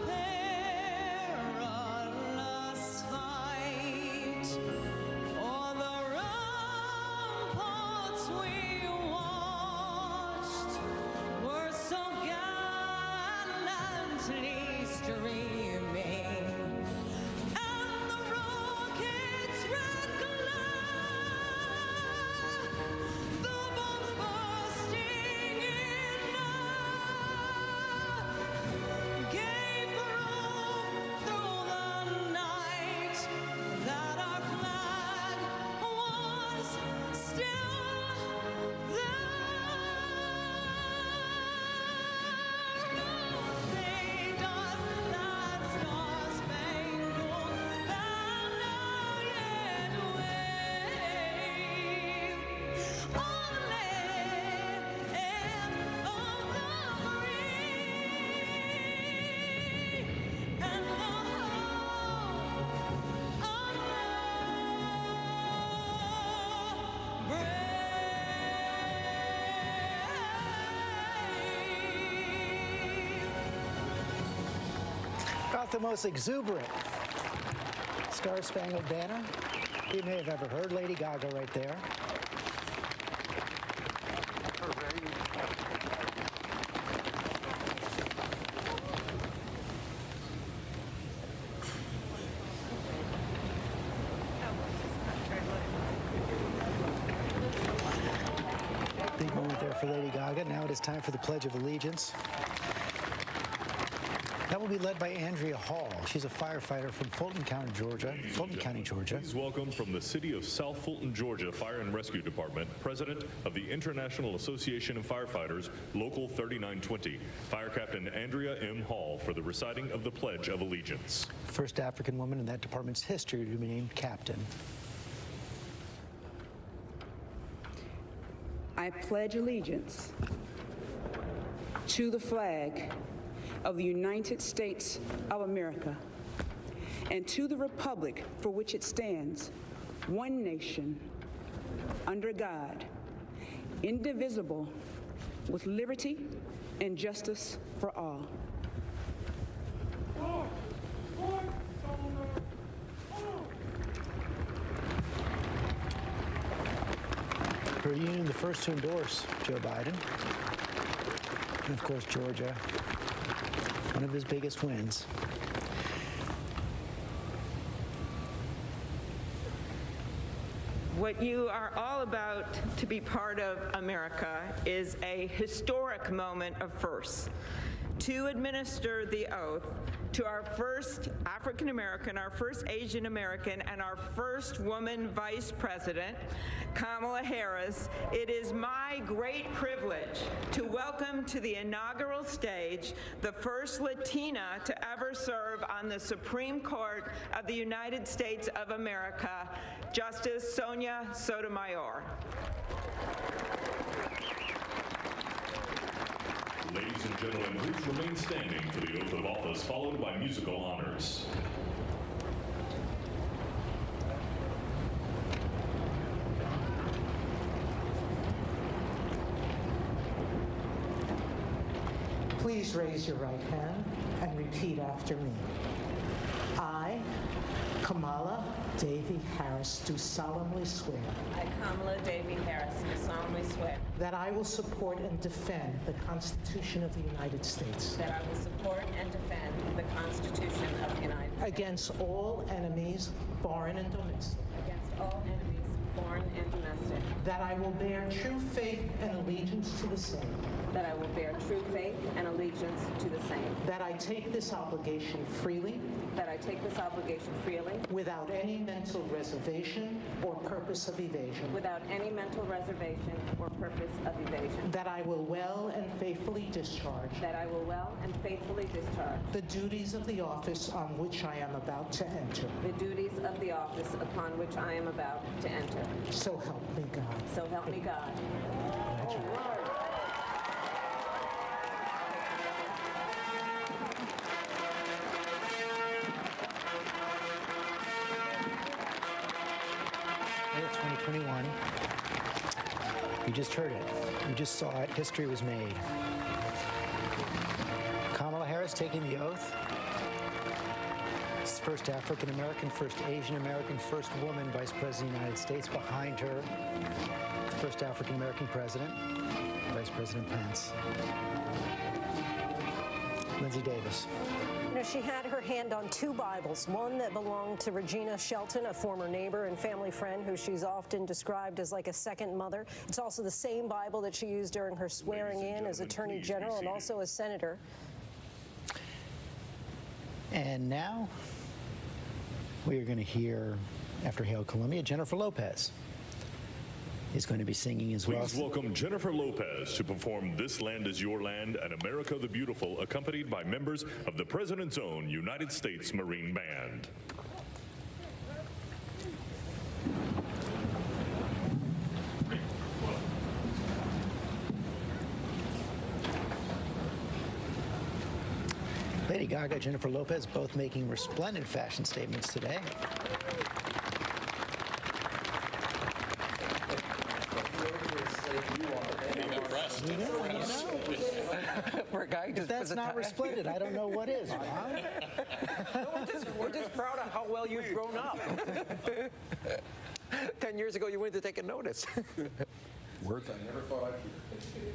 perilous fight. O'er the ramparts we watched were so gallantly streaming, and the rockets' red glare, About the most exuberant Star-Spangled Banner you may have ever heard. Lady Gaga right there. Big moment there for Lady Gaga. Now it is time for the Pledge of Allegiance. That will be led by Andrea Hall. She's a firefighter from Fulton County, Georgia. Please welcome from the city of South Fulton, Georgia Fire and Rescue Department, President of the International Association of Firefighters, Local 3920, Fire Captain Andrea M. Hall, for the reciting of the Pledge of Allegiance. First African woman in that department's history to be named captain. I pledge allegiance to the flag of the United States of America and to the republic for which it stands, one nation, under God, indivisible, with liberty and justice for all. Per union, the first to endorse Joe Biden. And of course, Georgia, one of his biggest wins. What you are all about to be part of, America, is a historic moment of firsts. To administer the oath to our first African American, our first Asian American, and our first woman vice president, Kamala Harris, it is my great privilege to welcome to the inaugural stage the first Latina to ever serve on the Supreme Court of the United States of America, Justice Sonia Sotomayor. Ladies and gentlemen, please remain standing for the oath of office, followed by musical honors. Please raise your right hand and repeat after me. I, Kamala Harris, do solemnly swear. I, Kamala Harris, do solemnly swear. That I will support and defend the Constitution of the United States. That I will support and defend the Constitution of the United States. Against all enemies, foreign and domestic. Against all enemies, foreign and domestic. That I will bear true faith and allegiance to the same. That I will bear true faith and allegiance to the same. That I take this obligation freely. That I take this obligation freely. Without any mental reservation or purpose of evasion. Without any mental reservation or purpose of evasion. That I will well and faithfully discharge. That I will well and faithfully discharge. The duties of the office on which I am about to enter. The duties of the office upon which I am about to enter. So help me God. So help me God. Congratulations. It's 2021. You just heard it. You just saw it. History was made. Kamala Harris taking the oath. It's the first African American, first Asian American, first woman vice president of the United States. Behind her, the first African American president, Vice President Pence. Lindsay Davis. You know, she had her hand on two Bibles, one that belonged to Regina Shelton, a former neighbor and family friend who she's often described as like a second mother. It's also the same Bible that she used during her swearing in as Attorney General and also as Senator. And now we are going to hear, after Hail Columbia, Jennifer Lopez is going to be singing as well. Please welcome Jennifer Lopez to perform This Land Is Your Land and America the Beautiful, accompanied by members of the President's own United States Marine Band. Lady Gaga, Jennifer Lopez, both making resplendent fashion statements today. For a guy if that's not resplendent, I don't know what is, Ron. We're just proud of how well you've grown up. 10 years ago, you wanted to take a notice. Words I never thought I'd hear.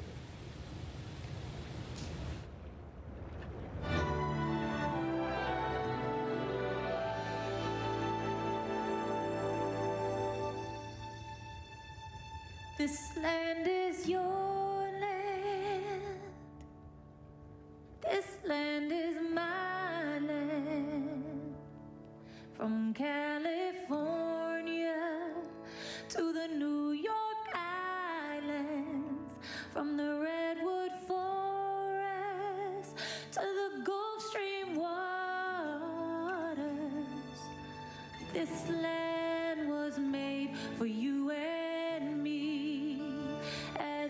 This land is your land. This land is my land. From California to the New York Islands, from the Redwood Forest to the Gulf Stream waters. This land was made for you and me. As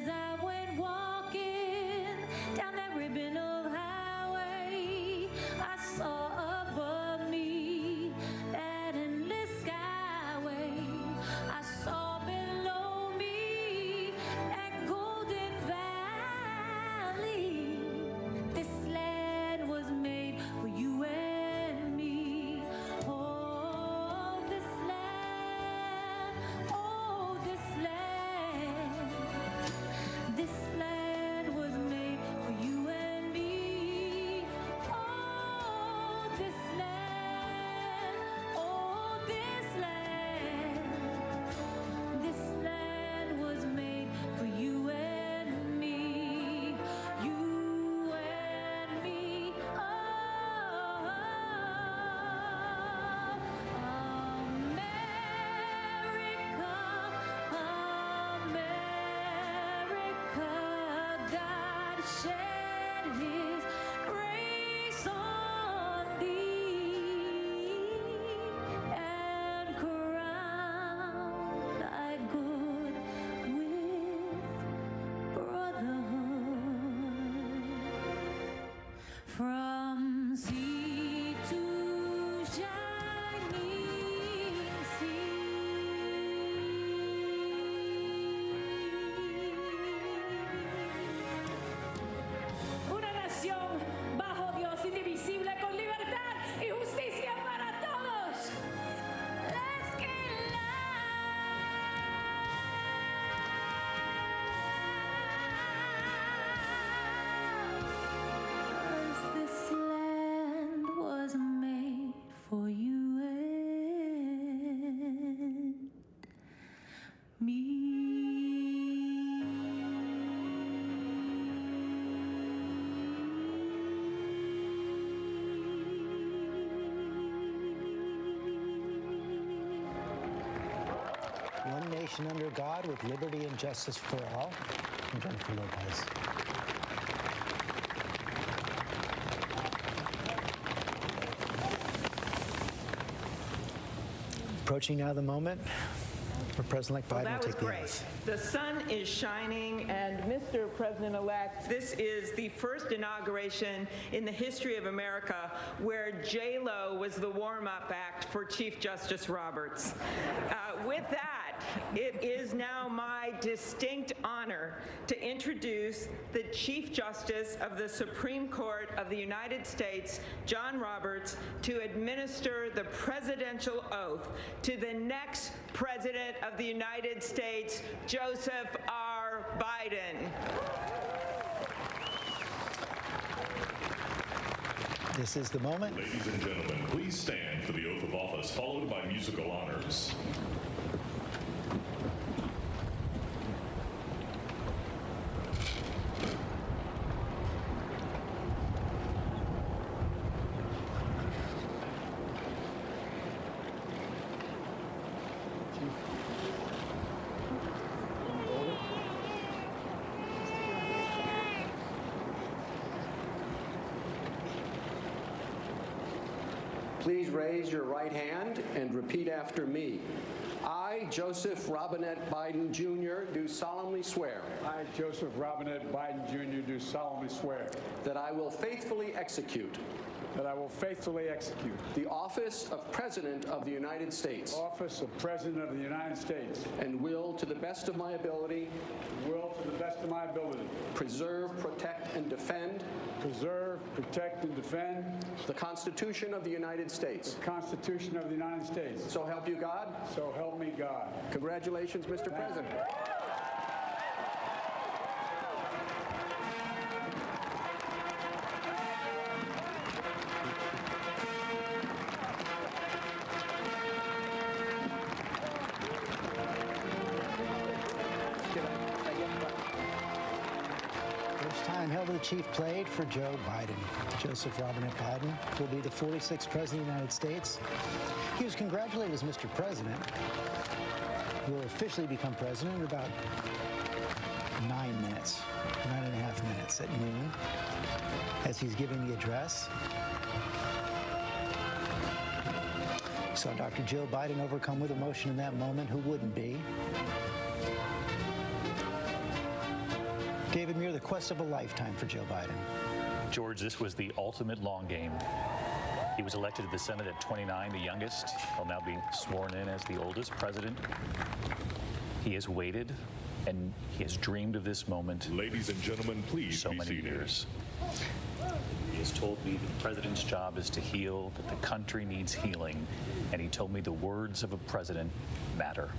shed his grace on thee and crown thy good with brotherhood. From sea to shining sea, una nación bajo Dios, indivisible, con libertad y justicia para todos. Let's get loud. This land was made for you and me. One nation under God with liberty and justice for all. I'm Jennifer Lopez. Approaching now the moment where President-elect Biden That will was take the great. oath. The sun is shining, and Mr. President-elect, this is the first inauguration in the history of America where J-Lo was the warm-up act for Chief Justice Roberts. With that, it is now my distinct honor to introduce the Chief Justice of the Supreme Court of the United States, John Roberts, to administer the presidential oath to the next President of the United States, Joseph R. Biden. This is the moment. Ladies and gentlemen, please stand for the oath of office, followed by musical honors. Please raise your right hand and repeat after me. I, Joseph Robinette Biden, Jr., do solemnly swear. I, Joseph Robinette Biden, Jr., do solemnly swear. That I will faithfully execute. That I will faithfully execute. The office of President of the United States. Office of President of the United States. And will, to the best of my ability. Will, to the best of my ability. Preserve, protect, and defend. Preserve, protect, and defend. The Constitution of the United States. The Constitution of the United States. So help you God. So help me God. Congratulations, Mr. President. First time held the chief played for Joe Biden. Joseph Robinette Biden will be the 46th President of the United States. He was congratulated as Mr. President. He will officially become president in about 9.5 minutes at noon as he's giving the address. We saw Dr. Joe Biden overcome with emotion in that moment. Who wouldn't be? David Muir, the quest of a lifetime for Joe Biden. George, this was the ultimate long game. He was elected to the Senate at 29, the youngest. He'll now be sworn in as the oldest president. He has waited and he has dreamed of this moment. Ladies and gentlemen, please so be many seated. years. He has told me the president's job is to heal, that the country needs healing, and he told me the words of a president matter.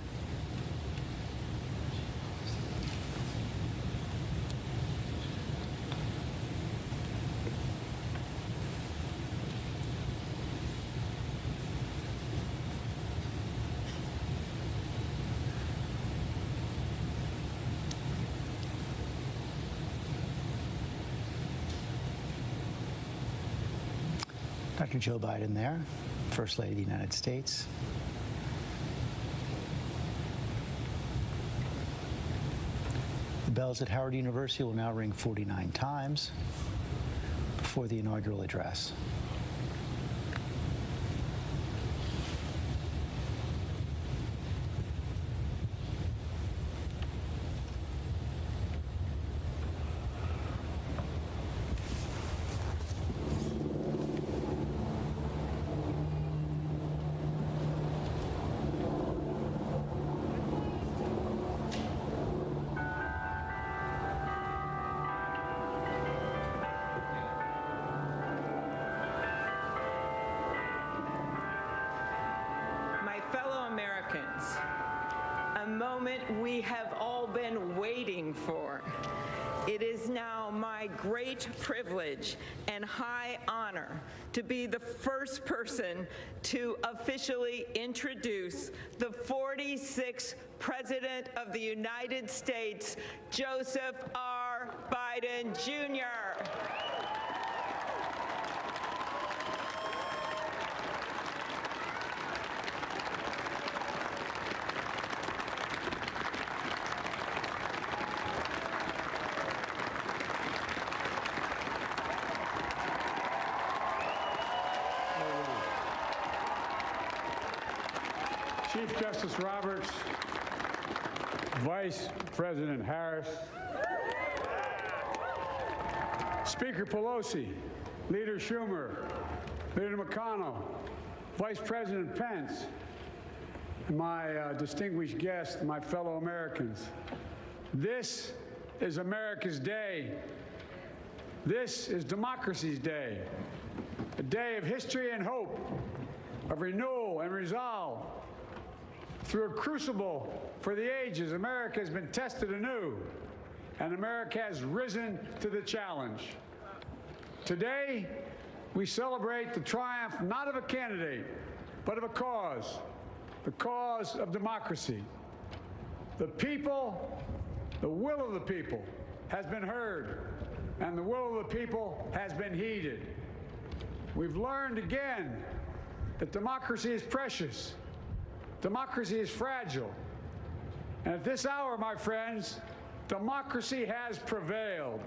Dr. Joe Biden there, First Lady of the United States. The bells at Howard University will now ring 49 times before the inaugural address. A moment we have all been waiting for. It is now my great privilege and high honor to be the first person to officially introduce the 46th President of the United States, Joseph R. Biden, Jr. Chief Justice Roberts, Vice President Harris, Speaker Pelosi, Leader Schumer, Leader McConnell, Vice President Pence, and my distinguished guests, my fellow Americans. This is America's day. This is democracy's day, a day of history and hope, of renewal and resolve. Through a crucible for the ages, America has been tested anew, and America has risen to the challenge. Today, we celebrate the triumph not of a candidate, but of a cause, the cause of democracy. The people, the will of the people has been heard, and the will of the people has been heeded. We've learned again that democracy is precious. Democracy is fragile. And at this hour, my friends, democracy has prevailed.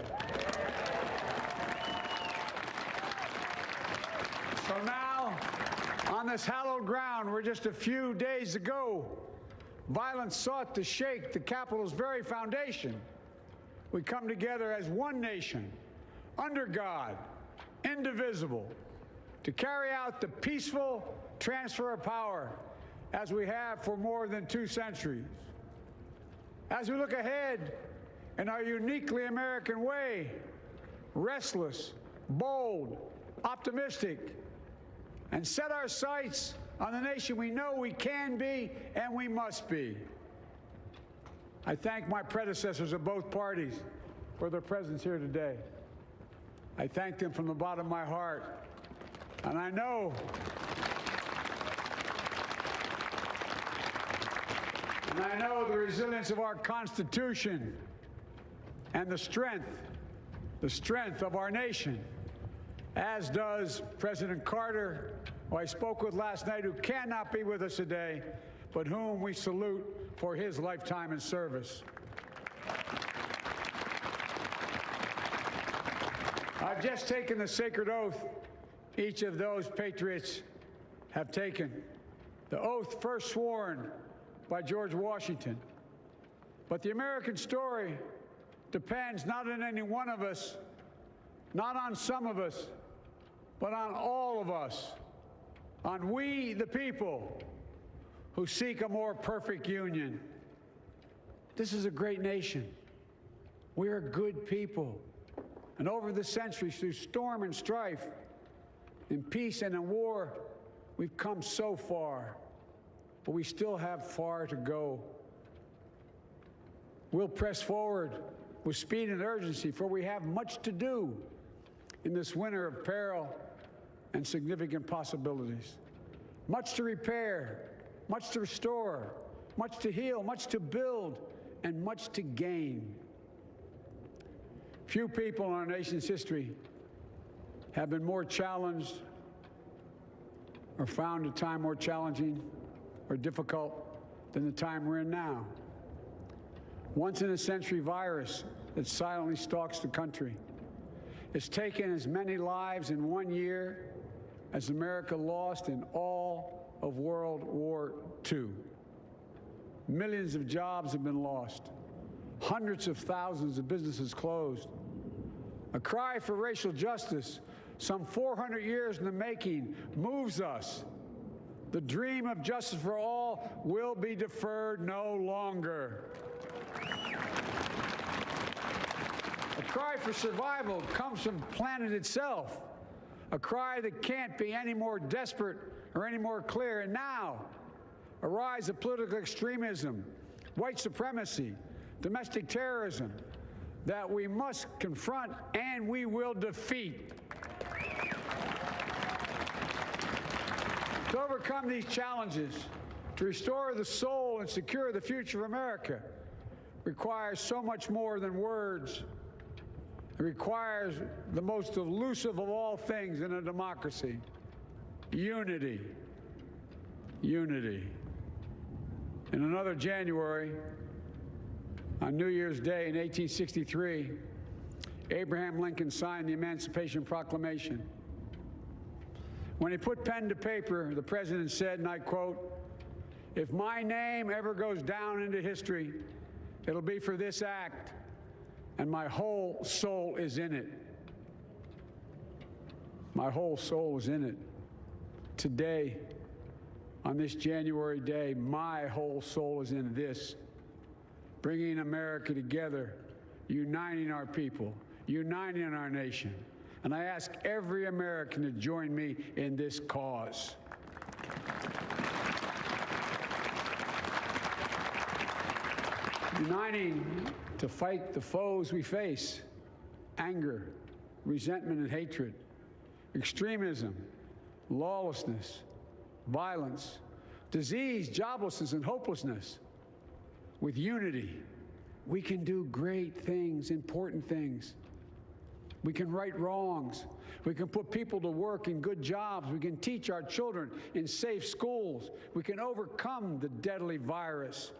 So now, on this hallowed ground where just a few days ago, violence sought to shake the Capitol's very foundation, we come together as one nation, under God, indivisible, to carry out the peaceful transfer of power as we have for more than 2 centuries. As we look ahead in our uniquely American way, restless, bold, optimistic, and set our sights on the nation we know we can be and we must be. I thank my predecessors of both parties for their presence here today. I thank them from the bottom of my heart. And I know the resilience of our Constitution and the strength of our nation, as does President Carter, who I spoke with last night, who cannot be with us today, but whom we salute for his lifetime in service. I've just taken the sacred oath each of those patriots have taken, the oath first sworn by George Washington. But the American story depends not on any one of us, not on some of us, but on all of us, on we the people who seek a more perfect union. This is a great nation. We are good people. And over the centuries, through storm and strife, in peace and in war, we've come so far. But we still have far to go. We'll press forward with speed and urgency, for we have much to do in this winter of peril and significant possibilities. Much to repair, much to restore, much to heal, much to build, and much to gain. Few people in our nation's history have been more challenged or found a time more challenging or difficult than the time we're in now. once-in-a-century virus that silently stalks the country. It's taken as many lives in 1 year as America lost in all of World War II. Millions of jobs have been lost. Hundreds of thousands of businesses closed. A cry for racial justice, some 400 years in the making, moves us. The dream of justice for all will be deferred no longer. A cry for survival comes from the planet itself, a cry that can't be any more desperate or any more clear. And now, a rise of political extremism, white supremacy, domestic terrorism that we must confront and we will defeat. To overcome these challenges, to restore the soul and secure the future of America, requires so much more than words. It requires the most elusive of all things in a democracy: unity. Unity. In another January, on New Year's Day in 1863, Abraham Lincoln signed the Emancipation Proclamation. When he put pen to paper, the president said, and I quote, "If my name ever goes down into history, it'll be for this act, and my whole soul is in it." My whole soul is in it. Today, on this January day, my whole soul is in this, bringing America together, uniting our people, uniting our nation. And I ask every American to join me in this cause. Uniting to fight the foes we face: anger, resentment and hatred, extremism, lawlessness, violence, disease, joblessness, and hopelessness. With unity, we can do great things, important things. We can right wrongs. We can put people to work in good jobs. We can teach our children in safe schools. We can overcome the deadly virus.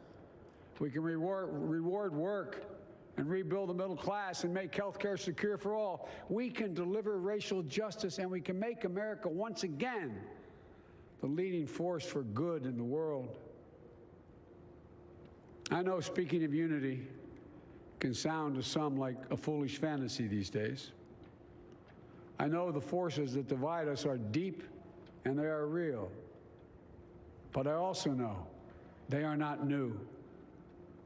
We can reward work and rebuild the middle class and make health care secure for all. We can deliver racial justice, and we can make America once again the leading force for good in the world. I know speaking of unity can sound to some like a foolish fantasy these days. I know the forces that divide us are deep and they are real. But I also know they are not new.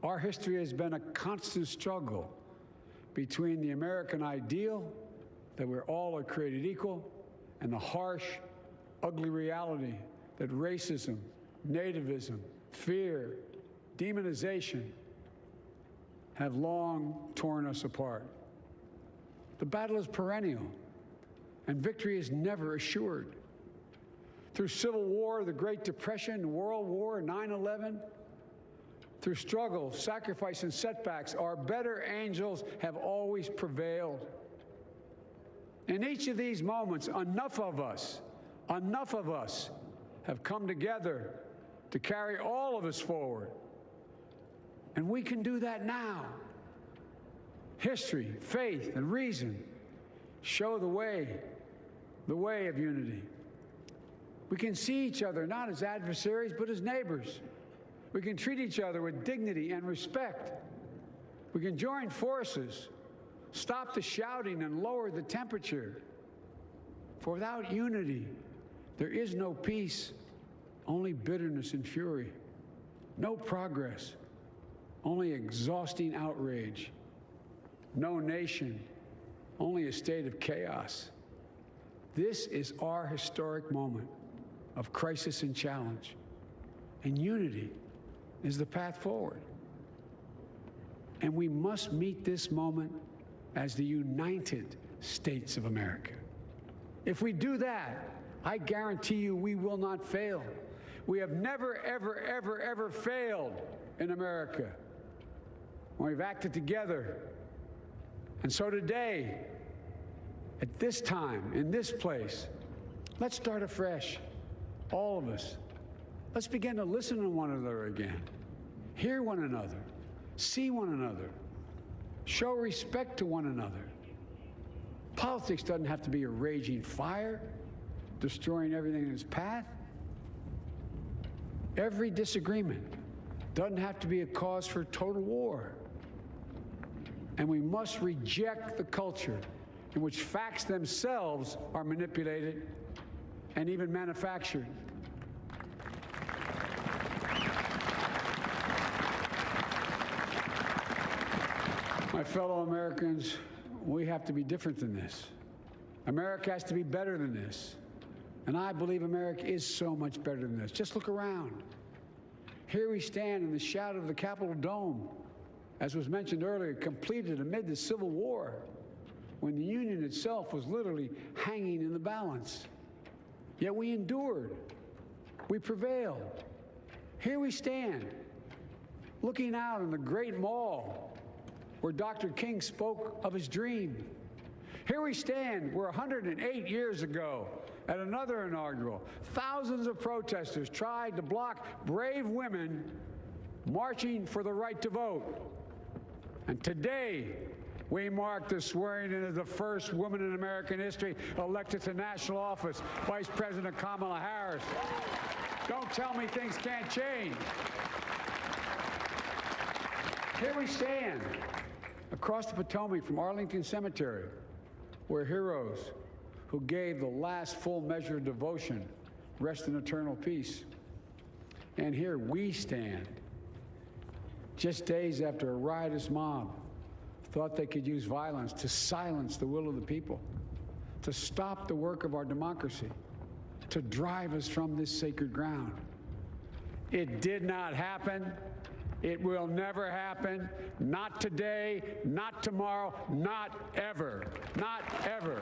Our history has been a constant struggle between the American ideal that we're all are created equal and the harsh, ugly reality that racism, nativism, fear, demonization have long torn us apart. The battle is perennial, and victory is never assured. Through Civil War, the Great Depression, World War, 9/11, through struggle, sacrifice, and setbacks, our better angels have always prevailed. In each of these moments, enough of us have come together to carry all of us forward. And we can do that now. History, faith, and reason show the way of unity. We can see each other not as adversaries, but as neighbors. We can treat each other with dignity and respect. We can join forces, stop the shouting, and lower the temperature. For without unity, there is no peace, only bitterness and fury. No progress, only exhausting outrage. No nation, only a state of chaos. This is our historic moment of crisis and challenge, and unity is the path forward. And we must meet this moment as the United States of America. If we do that, I guarantee you we will not fail. We have never, ever, ever, ever failed in America when we've acted together. And so today, at this time, in this place, let's start afresh, all of us. Let's begin to listen to one another again, hear one another, see one another, show respect to one another. Politics doesn't have to be a raging fire, destroying everything in its path. Every disagreement doesn't have to be a cause for total war. And we must reject the culture in which facts themselves are manipulated and even manufactured. My fellow Americans, we have to be different than this. America has to be better than this. And I believe America is so much better than this. Just look around. Here we stand in the shadow of the Capitol Dome, as was mentioned earlier, completed amid the Civil War, when the Union itself was literally hanging in the balance. Yet we endured. We prevailed. Here we stand, looking out on the great mall where Dr. King spoke of his dream. Here we stand where 108 years ago, at another inaugural, thousands of protesters tried to block brave women marching for the right to vote. And today, we mark the swearing in of the first woman in American history elected to national office, Vice President Kamala Harris. Don't tell me things can't change. Here we stand, across the Potomac from Arlington Cemetery, where heroes who gave the last full measure of devotion rest in eternal peace. And here we stand, just days after a riotous mob thought they could use violence to silence the will of the people, to stop the work of our democracy, to drive us from this sacred ground. It did not happen. It will never happen. Not today, not tomorrow, not ever. Not ever.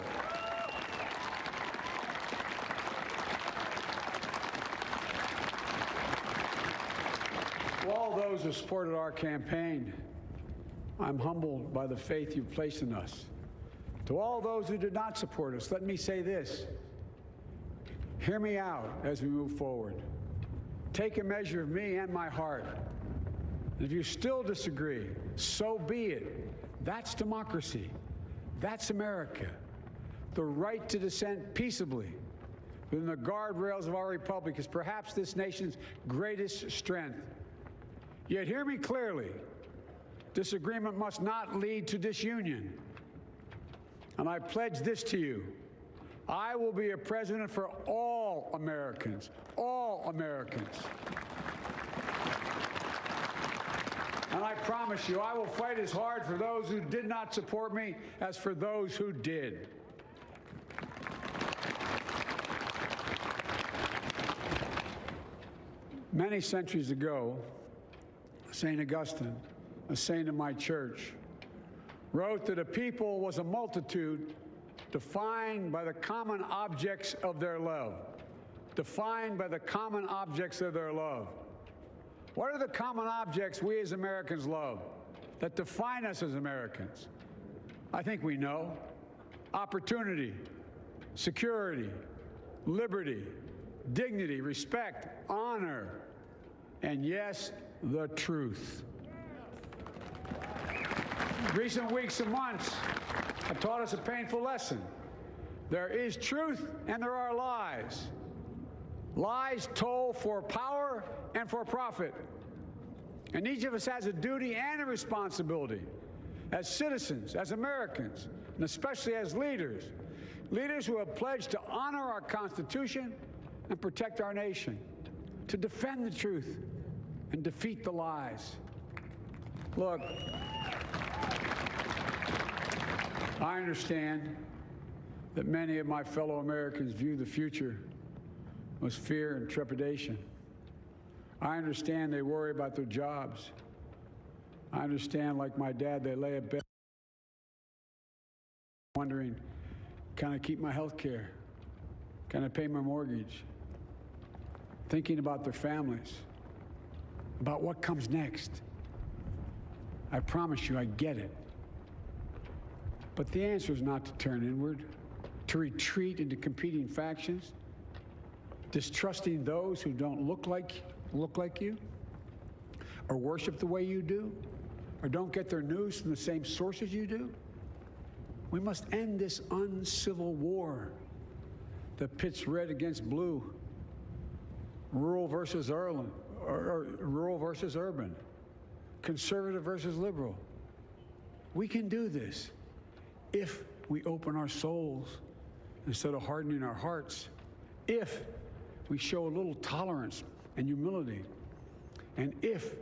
To all those who supported our campaign, I'm humbled by the faith you've placed in us. To all those who did not support us, let me say this. Hear me out as we move forward. Take a measure of me and my heart. And if you still disagree, so be it. That's democracy. That's America. The right to dissent peaceably within the guardrails of our republic is perhaps this nation's greatest strength. Yet hear me clearly. Disagreement must not lead to disunion. And I pledge this to you. I will be a president for all Americans. All Americans. And I promise you, I will fight as hard for those who did not support me as for those who did. Many centuries ago, St. Augustine, a saint of my church, wrote that a people was a multitude defined by the common objects of their love. Defined by the common objects of their love. What are the common objects we as Americans love that define us as Americans? I think we know. Opportunity, security, liberty, dignity, respect, honor, and yes, the truth. Recent weeks and months have taught us a painful lesson. There is truth and there are lies. Lies told for power and for profit. And each of us has a duty and a responsibility as citizens, as Americans, and especially as leaders. Leaders who have pledged to honor our Constitution and protect our nation, to defend the truth and defeat the lies. Look, I understand that many of my fellow Americans view the future with fear and trepidation. I understand they worry about their jobs. I understand, like my dad, they lay in bed wondering, can I keep my health care? Can I pay my mortgage? Thinking about their families, about what comes next. I promise you, I get it. But the answer is not to turn inward, to retreat into competing factions, distrusting those who don't look like you, or worship the way you do, or don't get their news from the same sources you do? We must end this uncivil war that pits red against blue, rural versus urban, conservative versus liberal. We can do this if we open our souls instead of hardening our hearts, if we show a little tolerance and humility, and if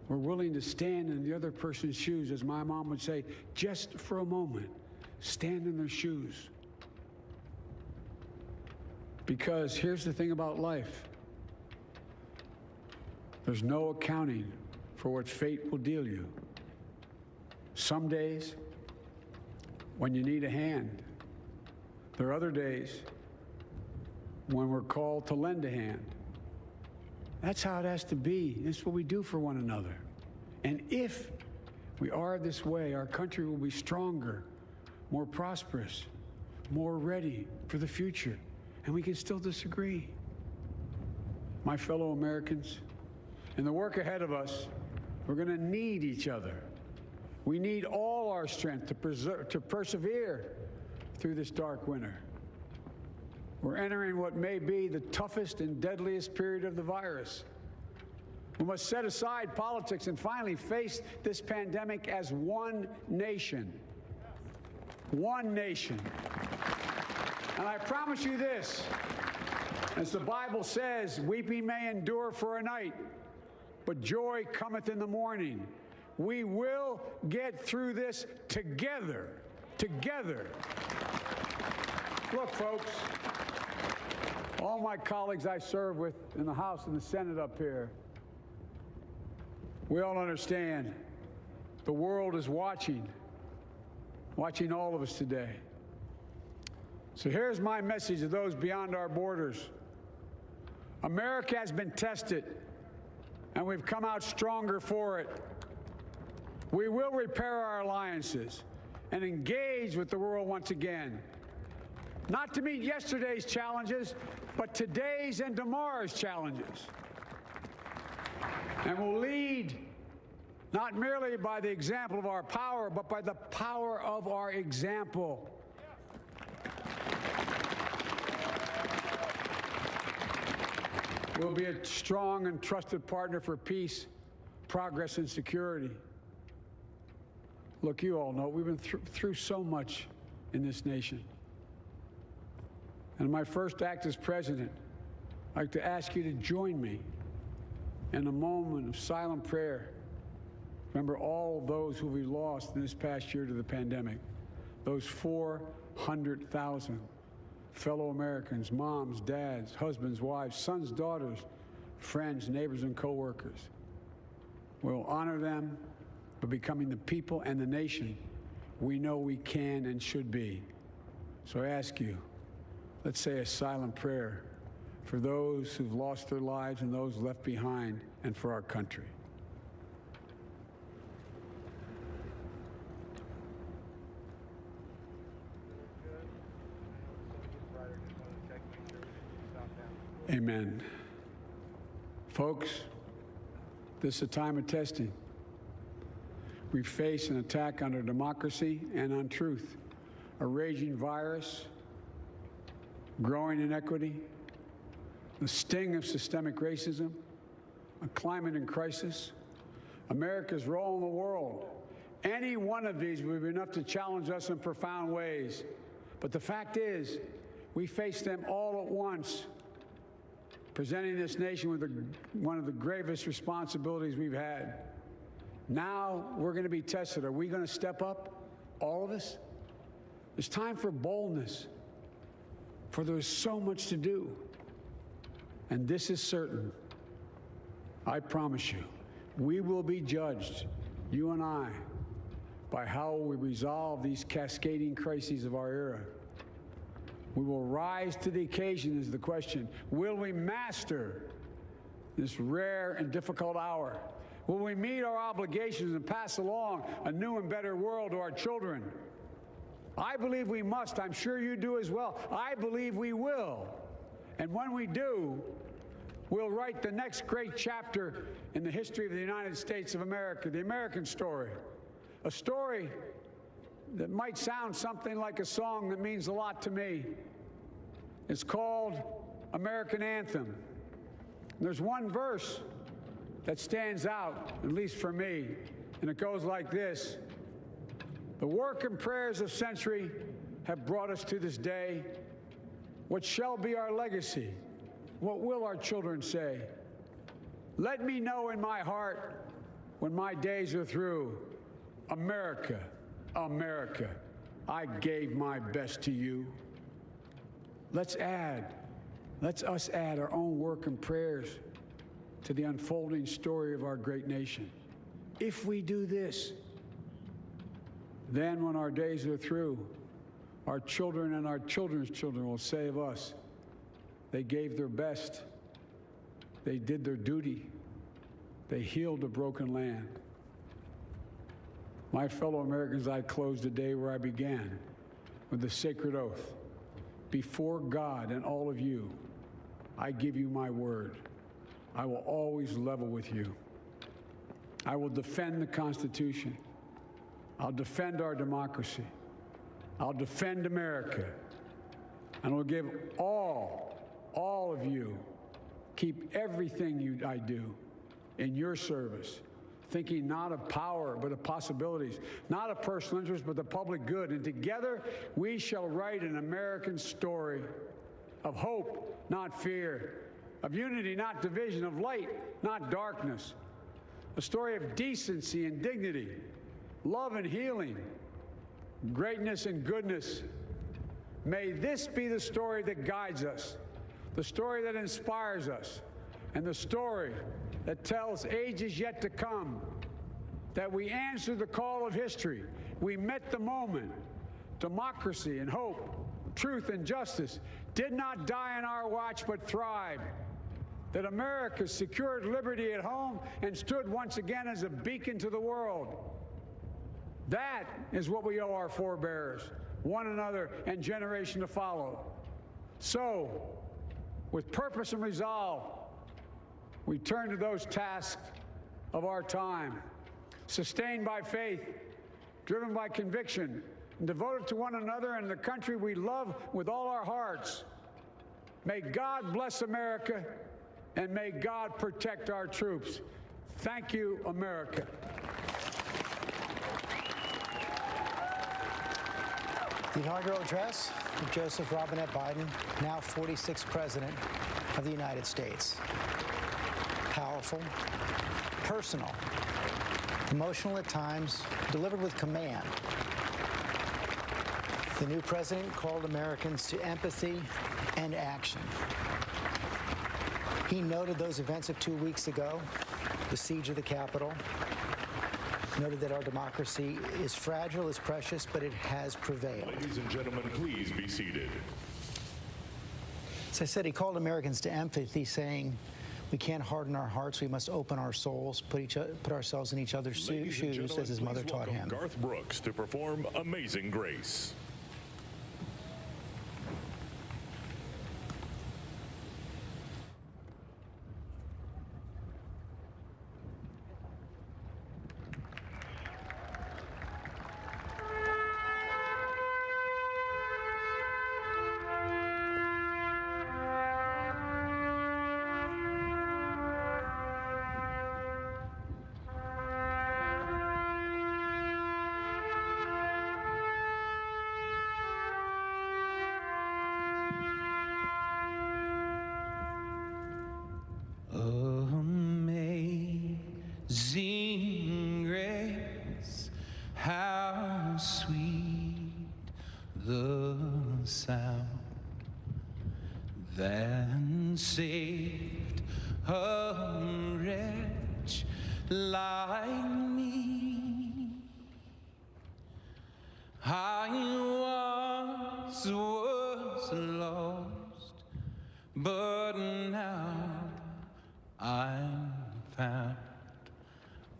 we're willing to stand in the other person's shoes, as my mom would say, just for a moment, stand in their shoes. Because here's the thing about life. There's no accounting for what fate will deal you. Some days, when you need a hand. There are other days when we're called to lend a hand. That's how it has to be. That's what we do for one another. And if we are this way, our country will be stronger, more prosperous, more ready for the future. And we can still disagree. My fellow Americans, in the work ahead of us, we're going to need each other. We need all our strength to persevere through this dark winter. We're entering what may be the toughest and deadliest period of the virus. We must set aside politics and finally face this pandemic as one nation. One nation. And I promise you this, as the Bible says, weeping may endure for a night, but joy cometh in the morning. We will get through this together. Together. Look, folks, all my colleagues I serve with in the House and the Senate up here, we all understand the world is watching all of us today. So here's my message to those beyond our borders. America has been tested, and we've come out stronger for it. We will repair our alliances and engage with the world once again. Not to meet yesterday's challenges, but today's and tomorrow's challenges. And we'll lead not merely by the example of our power, but by the power of our example. We'll be a strong and trusted partner for peace, progress, and security. Look, you all know we've been through so much in this nation. And in my first act as president, I'd like to ask you to join me in a moment of silent prayer. Remember all those who we lost in this past year to the pandemic. Those 400,000 fellow Americans, moms, dads, husbands, wives, sons, daughters, friends, neighbors, and co-workers. We'll honor them by becoming the people and the nation we know we can and should be. So I ask you, let's say a silent prayer for those who've lost their lives and those left behind, and for our country. Amen. Folks, this is a time of testing. We face an attack on our democracy and on truth, a raging virus, growing inequity, the sting of systemic racism, a climate in crisis, America's role in the world. Any one of these would be enough to challenge us in profound ways. But the fact is, we face them all at once, presenting this nation with one of the gravest responsibilities we've had. Now we're going to be tested. Are we going to step up, all of us? It's time for boldness, for there's so much to do. And this is certain. I promise you, we will be judged, you and I, by how we resolve these cascading crises of our era. We will rise to the occasion is the question. Will we master this rare and difficult hour? Will we meet our obligations and pass along a new and better world to our children? I believe we must. I'm sure you do as well. I believe we will. And when we do, we'll write the next great chapter in in the history of the United States of America, the American story. A story that might sound something like a song that means a lot to me. It's called American Anthem. There's one verse that stands out, at least for me, and it goes like this. The work and prayers of century have brought us to this day. What shall be our legacy? What will our children say? Let me know in my heart when my days are through. America, America, I gave my best to you. Let's us add our own work and prayers to the unfolding story of our great nation. If we do this, then when our days are through, our children and our children's children will say of us, they gave their best, they did their duty, they healed a broken land. My fellow Americans, I close the day where I began, with the sacred oath. Before God and all of you, I give you my word. I will always level with you. I will defend the Constitution. I'll defend our democracy. I'll defend America. And I'll give all of you, keep everything I do in your service, thinking not of power, but of possibilities, not of personal interest, but the public good. And together, we shall write an American story of hope, not fear, of unity, not division, of light, not darkness, a story of decency and dignity, love and healing, greatness and goodness. May this be the story that guides us, the story that inspires us, and the story that tells ages yet to come that we answered the call of history. We met the moment. Democracy and hope, truth and justice did not die on our watch but thrived. That America secured liberty at home and stood once again as a beacon to the world. That is what we owe our forebears, one another, and generation to follow. So, with purpose and resolve, we turn to those tasks of our time, sustained by faith, driven by conviction, and devoted to one another and the country we love with all our hearts. May God bless America, and may God protect our troops. Thank you, America. The inaugural address of 𝗟𝗶𝗸𝗲 Biden, now 46th President of the United States. Powerful, personal, emotional at times, delivered with command. The new president called Americans to empathy and action. He noted those events of 2 weeks ago, the siege of the Capitol, noted that our democracy is fragile, is precious, but it has prevailed. Ladies and gentlemen, please be seated. As I said, he called Americans to empathy, saying, we can't harden our hearts, we must open our souls, put ourselves in each other's shoes, as his mother taught him. Garth Brooks to perform Amazing Grace. Amazing grace, how sweet the sound that saved a wretch like me. I was lost, but now I'm found.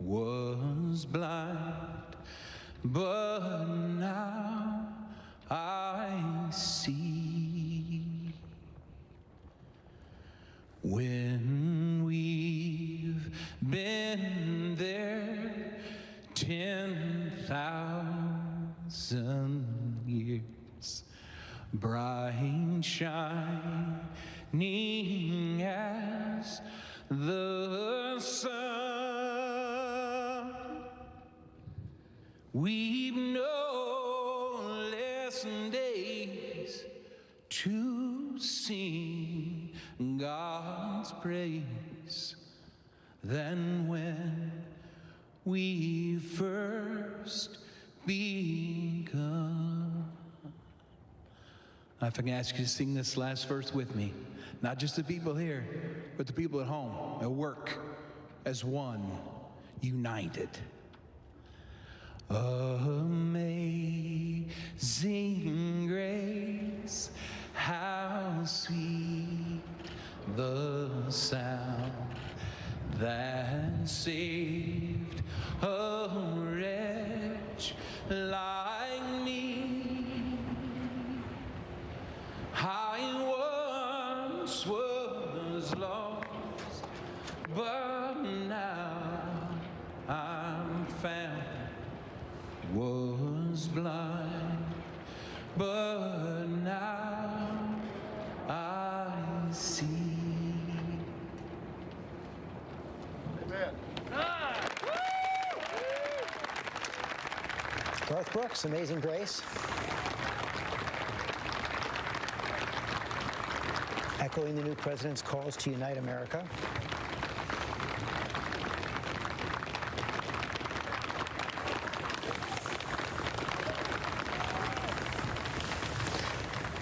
Was blind, but now I see. When we've been there 10,000 years, bright shining as the sun. We've no less days to sing God's praise than when we first begun. If I can ask you to sing this last verse with me, not just the people here, but the people at home, at work, as one, united. Amazing grace, how sweet the sound that saved a wretch like me. I once was lost, but now I'm found. Was blind, but now I see. Amen. Garth Brooks, Amazing Grace. Echoing the new president's calls to unite America.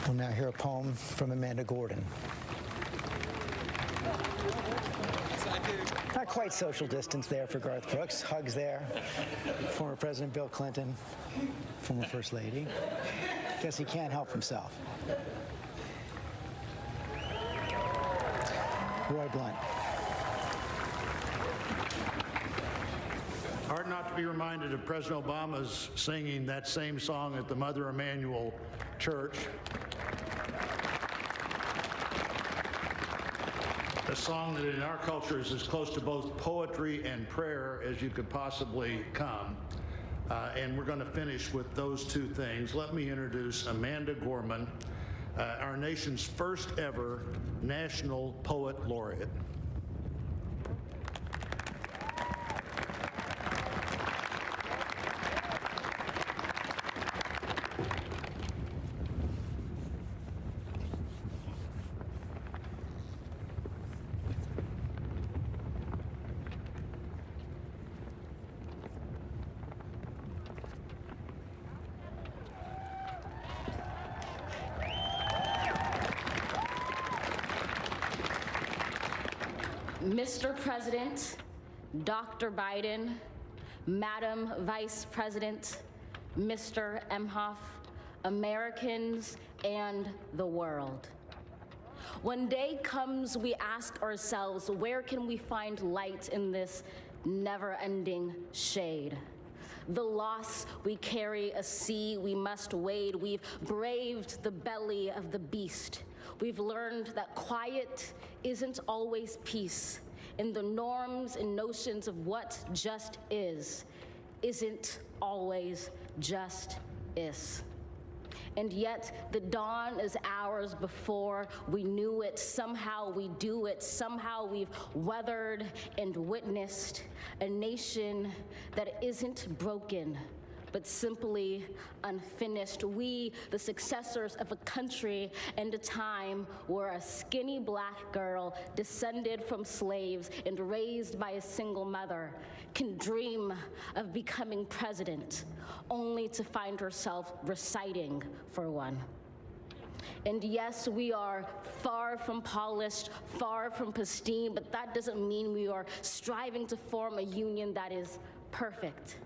We'll now hear a poem from Amanda Gordon. Not quite social distance there for Garth Brooks. Hugs there. Former President Bill Clinton, former First Lady. Guess he can't help himself. Roy Blunt. Hard not to be reminded of President Obama's singing that same song at the Mother Emanuel Church. A song that in our culture is as close to both poetry and prayer as you could possibly come. And we're going to finish with those two things. Let me introduce Amanda Gorman, our nation's first ever National Poet Laureate. Mr. President, Dr. Biden, Madam Vice President, Mr. Emhoff, Americans, and the world. When day comes, we ask ourselves, where can we find light in this never-ending shade? The loss we carry, a sea we must wade. We've braved the belly of the beast. We've learned that quiet isn't always peace, and the norms and notions of what just isn't always just is. And yet the dawn is hours before we knew it. Somehow we do it. Somehow we've weathered and witnessed a nation that isn't broken, but simply unfinished. We, the successors of a country and a time where a skinny black girl descended from slaves and raised by a single mother can dream of becoming president, only to find herself reciting for one. And yes, we are far from polished, far from pristine, but that doesn't mean we are striving to form a union that is perfect.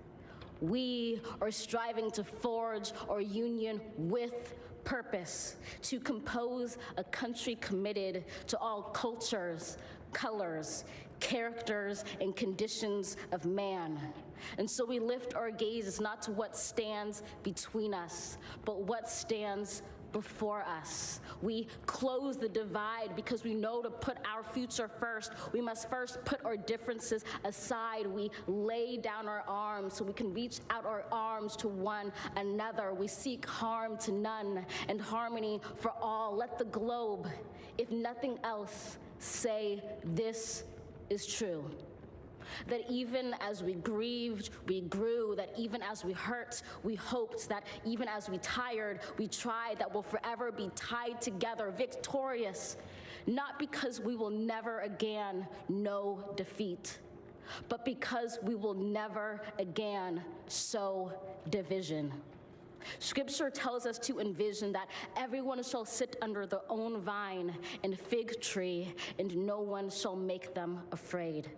We are striving to forge our union with purpose, to compose a country committed to all cultures, colors, characters, and conditions of man. And so we lift our gazes not to what stands between us, but what stands before us. We close the divide because we know to put our future first. We must first put our differences aside. We lay down our arms so we can reach out our arms to one another. We seek harm to none and harmony for all. Let the globe, if nothing else, say this is true. That even as we grieved, we grew, that even as we hurt, we hoped, that even as we tired, we tried, that we'll forever be tied together, victorious, not because we will never again know defeat, but because we will never again sow division. Scripture tells us to envision that everyone shall sit under their own vine and fig tree, and no one shall make them afraid.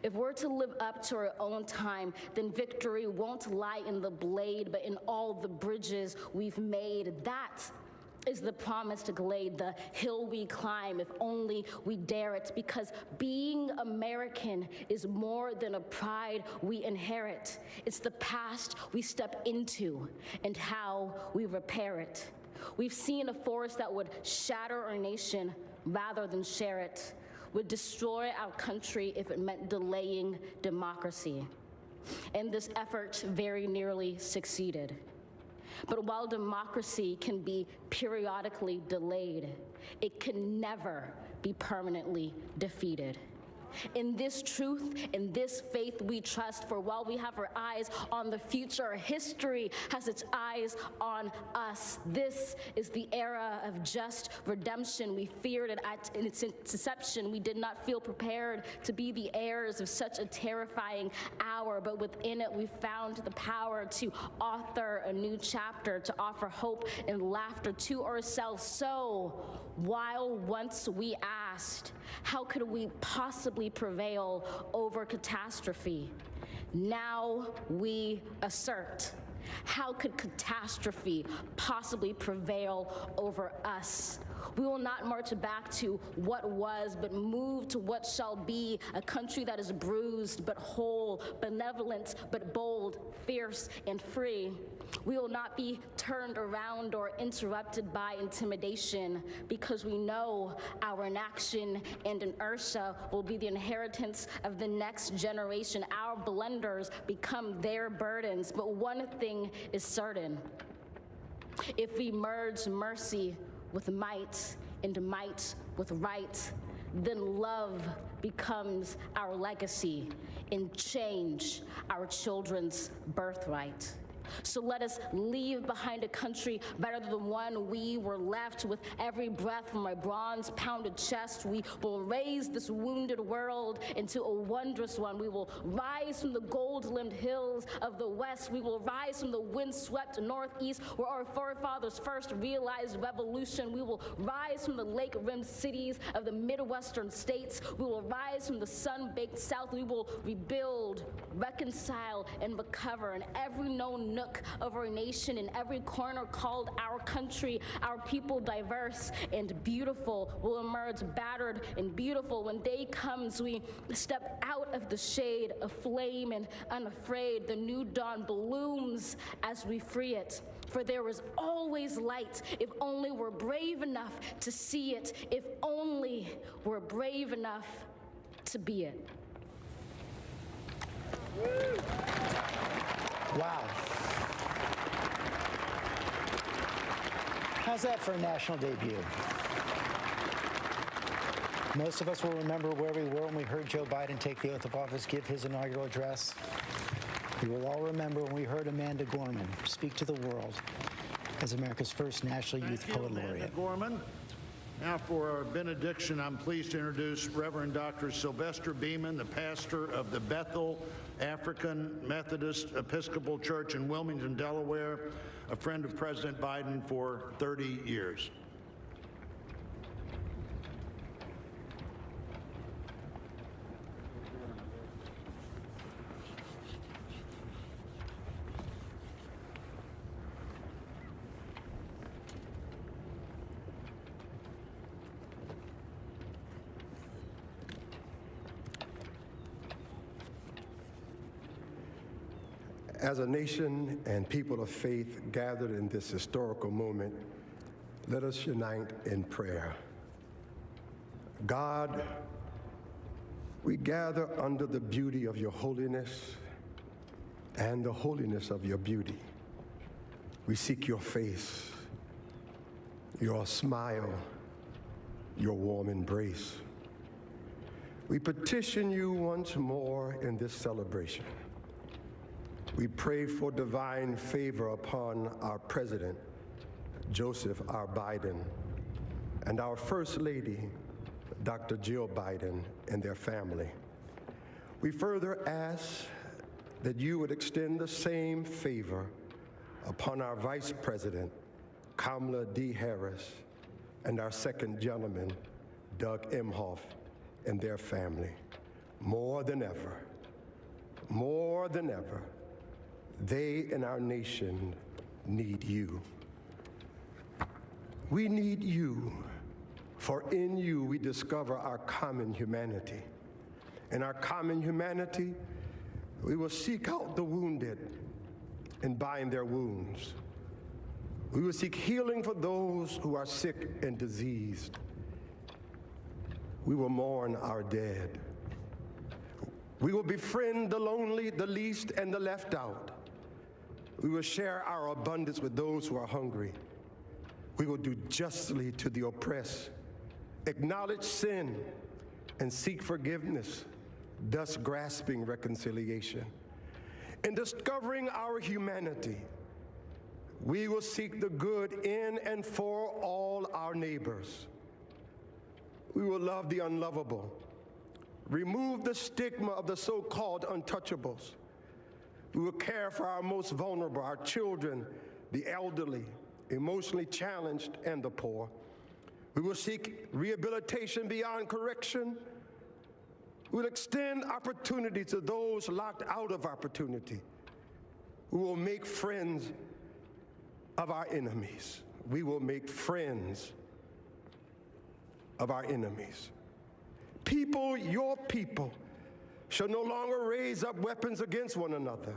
If we're to live up to our own time, then victory won't lie in the blade, but in all the bridges we've made. That is the promised glade, the hill we climb, if only we dare it, because being American is more than a pride we inherit. It's the past we step into and how we repair it. We've seen a force that would shatter our nation rather than share it, would destroy our country if it meant delaying democracy. And this effort very nearly succeeded. But while democracy can be periodically delayed, it can never be permanently defeated. In this truth, in this faith we trust, for while we have our eyes on the future, history has its eyes on us. This is the era of just redemption. We feared it in its inception. We did not feel prepared to be the heirs of such a terrifying hour, but within it we found the power to author a new chapter, to offer hope and laughter to ourselves. So, while once we asked, how could we possibly prevail over catastrophe? Now we assert, how could catastrophe possibly prevail over us? We will not march back to what was, but move to what shall be, a country that is bruised but whole, benevolent but bold, fierce and free. We will not be turned around or interrupted by intimidation, because we know our inaction and inertia will be the inheritance of the next generation. Our blunders become their burdens, but one thing is certain. If we merge mercy with might and might with right, then love becomes our legacy and change our children's birthright. So let us leave behind a country better than the one we were left. With every breath from my bronze-pounded chest, we will raise this wounded world into a wondrous one. We will rise from the gold-limbed hills of the West. We will rise from the wind-swept Northeast, where our forefathers first realized revolution. We will rise from the lake-rimmed cities of the Midwestern states. We will rise from the sun-baked South. We will rebuild, reconcile, and recover in every known nook of our nation, in every corner called our country. Our people, diverse and beautiful, will emerge battered and beautiful. When day comes, we step out of the shade, aflame and unafraid. The new dawn blooms as we free it. For there is always light, if only we're brave enough to see it, if only we're brave enough to be it. Wow. How's that for a national debut? Most of us will remember where we were when we heard Joe Biden take the oath of office, give his inaugural address. We will all remember when we heard Amanda Gorman speak to the world as America's first National Youth Poet Laureate. Amanda Gorman. Now for our benediction, I'm pleased to introduce Reverend Dr. Sylvester Beeman, the pastor of the Bethel African Methodist Episcopal Church in Wilmington, Delaware, a friend of President Biden for 30 years. As a nation and people of faith gathered in this historical moment, Let us unite in prayer. God, we gather under the beauty of your holiness and the holiness of your beauty. We seek your face, your smile, your warm embrace. We petition you once more in this celebration. We pray for divine favor upon our President, Joseph R. Biden, and our First Lady, Dr. Jill Biden, and their family. We further ask that you would extend the same favor upon our Vice President, Kamala D. Harris, and our second gentleman, Doug Emhoff, and their family. More than ever, they and our nation need you. We need you, for in you we discover our common humanity. In our common humanity, we will seek out the wounded and bind their wounds. We will seek healing for those who are sick and diseased. We will mourn our dead. We will befriend the lonely, the least, and the left out. We will share our abundance with those who are hungry. We will do justly to the oppressed, acknowledge sin, and seek forgiveness, thus grasping reconciliation. In discovering our humanity, we will seek the good in and for all our neighbors. We will love the unlovable, remove the stigma of the so-called untouchables. We will care for our most vulnerable, our children, the elderly, emotionally challenged, and the poor. We will seek rehabilitation beyond correction. We will extend opportunity to those locked out of opportunity. We will make friends of our enemies. We will make friends of our enemies. People, your people, shall no longer raise up weapons against one another.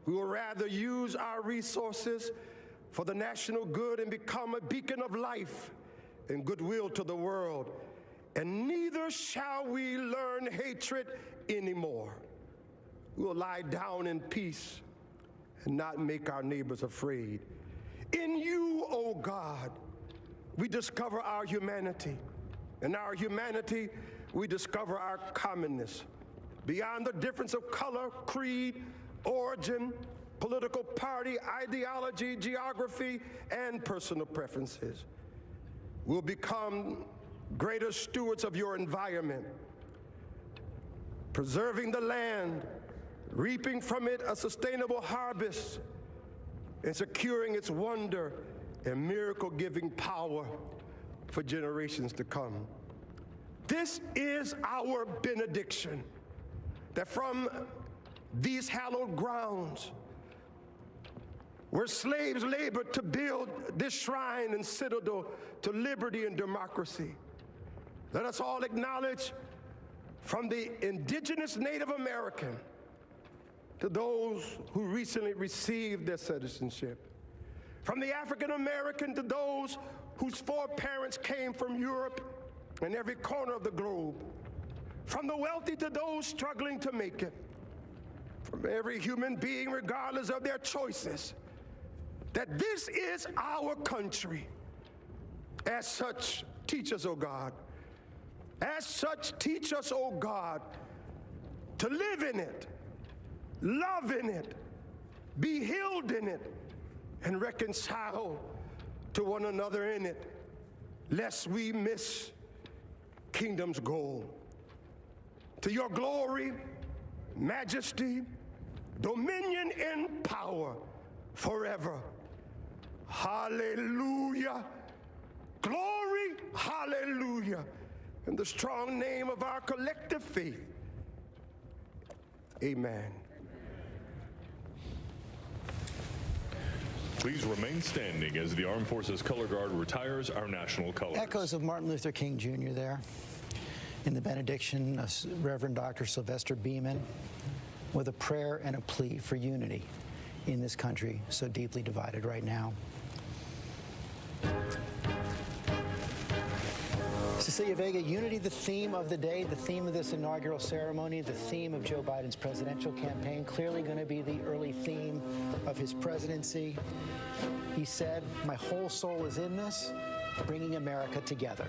We will rather use our resources for the national good and become a beacon of life and goodwill to the world. And neither shall we learn hatred anymore. We will lie down in peace and not make our neighbors afraid. In you, O God, we discover our humanity. In our humanity, we discover our commonness. Beyond the difference of color, creed, origin, political party, ideology, geography, and personal preferences, we'll become greater stewards of your environment, preserving the land, reaping from it a sustainable harvest, and securing its wonder and miracle-giving power for generations to come. This is our benediction, that from these hallowed grounds, where slaves labored to build this shrine and citadel to liberty and democracy, let us all acknowledge, from the indigenous Native American to those who recently received their citizenship, from the African American to those whose foreparents came from Europe and every corner of the globe, from the wealthy to those struggling to make it, from every human being regardless of their choices, that this is our country. As such, teach us, O God. As such, teach us, O God, to live in it, love in it, be healed in it, and reconcile to one another in it, lest we miss kingdom's goal. To your glory, majesty, dominion, and power forever. Hallelujah. Glory, hallelujah. In the strong name of our collective faith. Amen. Please remain standing as the Armed Forces Color Guard retires our national colors. Echoes of Martin Luther King Jr. there in the benediction of Reverend Dr. Sylvester Beeman, with a prayer and a plea for unity in this country so deeply divided right now. 𝗖cie Vega, unity, the theme of the day, the theme of this inaugural ceremony, the theme of Joe Biden's presidential campaign, clearly going to be the early theme of his presidency. He said, "My whole soul is in this, bringing America together."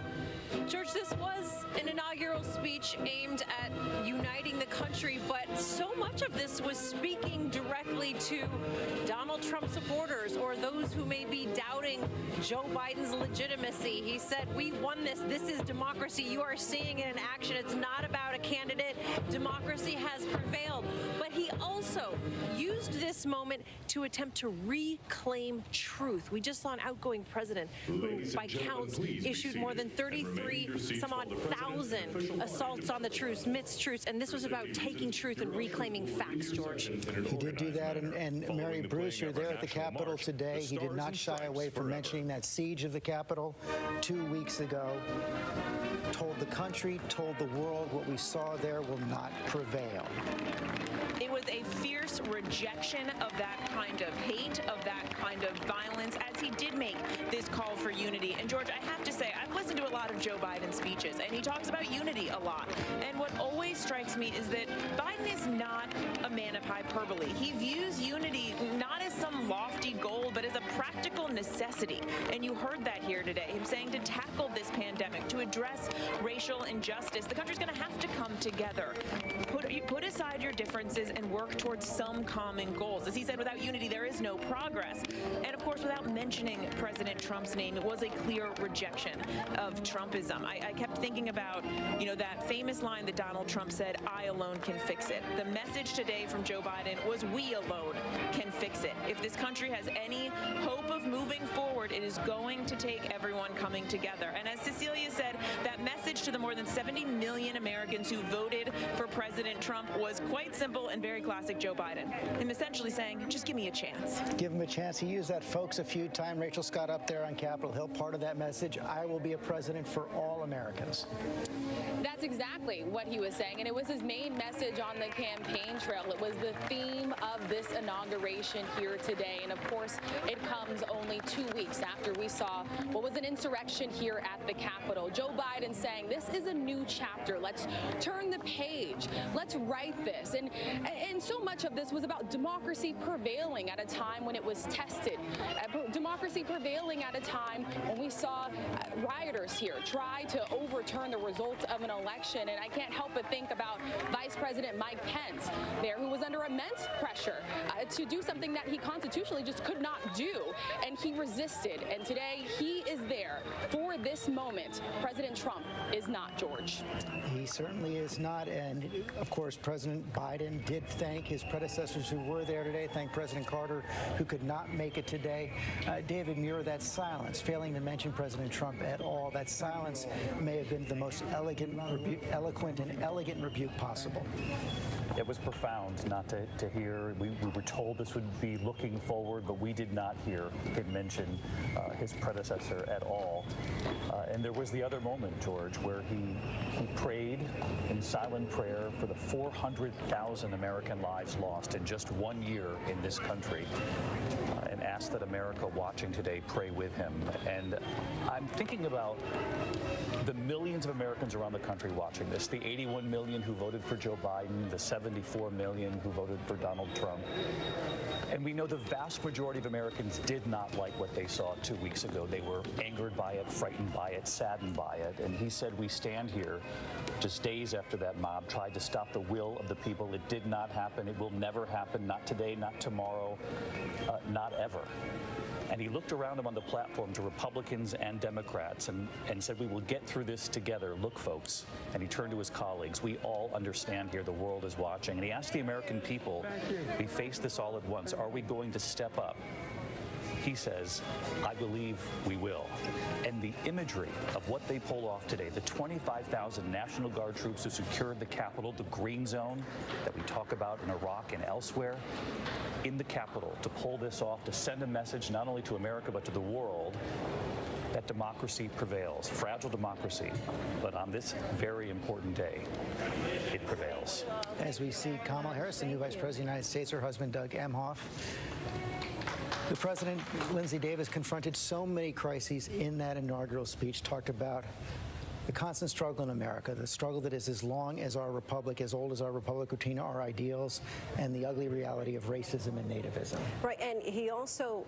George, this was an inaugural speech aimed at uniting the country, but so much of this was speaking directly to Donald Trump supporters or those who may be doubting Joe Biden's legitimacy. He said, "We won this. This is democracy. You are seeing it in action. It's not about a candidate. Democracy has prevailed." But he also used this moment to attempt to reclaim truth. We just saw an outgoing president who, by counts, issued more than 33,000 assaults on the truce, mistruths, and this was about taking truth and reclaiming facts, George. He did do that, and Mary Bruce, you're there at the Capitol today. He did not shy away from mentioning that siege of the Capitol 2 weeks ago. Told the country, told the world, what we saw there will not prevail. It was a fierce rejection of that kind of hate, of that kind of violence, as he did make this call for unity. And George, I have to say, I've listened to a lot of Joe Biden speeches, and he talks about unity a lot. And what always strikes me is that Biden is not a man of hyperbole. He views unity not as some lofty goal, but as a practical necessity. And you heard that here today, him saying to tackle this pandemic, to address racial injustice, the country's going to have to come together. Put aside your differences and work towards some common goals. As he said, without unity, there is no progress. And of course, without mentioning President Trump's name, it was a clear rejection of Trumpism. I kept thinking about, that famous line that Donald Trump said, "I alone can fix it." The message today from Joe Biden was, we alone can fix it. If this country has any hope of moving forward, it is going to take everyone coming together. And as Cecilia said, that message to the more than 70 million Americans who voted for President Trump was quite simple and very classic Joe Biden. Him essentially saying, just give me a chance. Give him a chance. He used that "folks" a few times. Rachel Scott up there on Capitol Hill, part of that message, I will be a president for all Americans. That's exactly what he was saying, and it was his main message on the campaign trail. It was the theme of this inauguration here today, and of course, it comes only 2 weeks after we saw what was an insurrection here at the Capitol. Joe Biden saying, this is a new chapter. Let's turn the page. Let's write this. And so much of this was about democracy prevailing at a time when it was tested. Democracy prevailing at a time when we saw rioters here try to overturn the results of an election. And I can't help but think about Vice President Mike Pence there, who was under immense pressure to do something that he constitutionally just could not do. And he resisted. And today he is there for this moment. President Trump is not, George. He certainly is not. And of course, President Biden did thank his predecessors who were there today. Thank President Carter, who could not make it today. David Muir, that silence, failing to mention President Trump at all, that silence may have been the most eloquent and elegant rebuke possible. It was profound not to hear. We were told this would be looking forward, but we did not hear him mention his predecessor at all. And there was the other moment, George, where he prayed in silent prayer for the 400,000 American lives lost in just 1 year in this country, and asked that America watching today pray with him. And I'm thinking about the millions of Americans around the country watching this, the 81 million who voted for Joe Biden, the 74 million who voted for Donald Trump. And we know the vast majority of Americans did not like what they saw 2 weeks ago. They were angered by it, frightened by it, saddened by it. And he said, we stand here just days after that mob tried to stop the will of the people. It did not happen. It will never happen. Not today, not tomorrow, not ever. And he looked around him on the platform to Republicans and Democrats and said, we will get through this together. Look, folks. And he turned to his colleagues. We all understand here the world is watching. And he asked the American people, we face this all at once. Are we going to step up? He says, I believe we will. And the imagery of what they pulled off today, the 25,000 National Guard troops who secured the Capitol, the green zone that we talk about in Iraq and elsewhere, in the Capitol, to pull this off, to send a message not only to America but to the world that democracy prevails, fragile democracy, but on this very important day, it prevails. As we see Kamala Harris, the new Vice President of the United States, her husband, Doug 𝗟𝗄. The President, Lindsey Davis, confronted so many crises in that inaugural speech, talked about the constant struggle in America, the struggle that is as long as our republic, as old as our republic, between our ideals and the ugly reality of racism and nativism. Right, and he also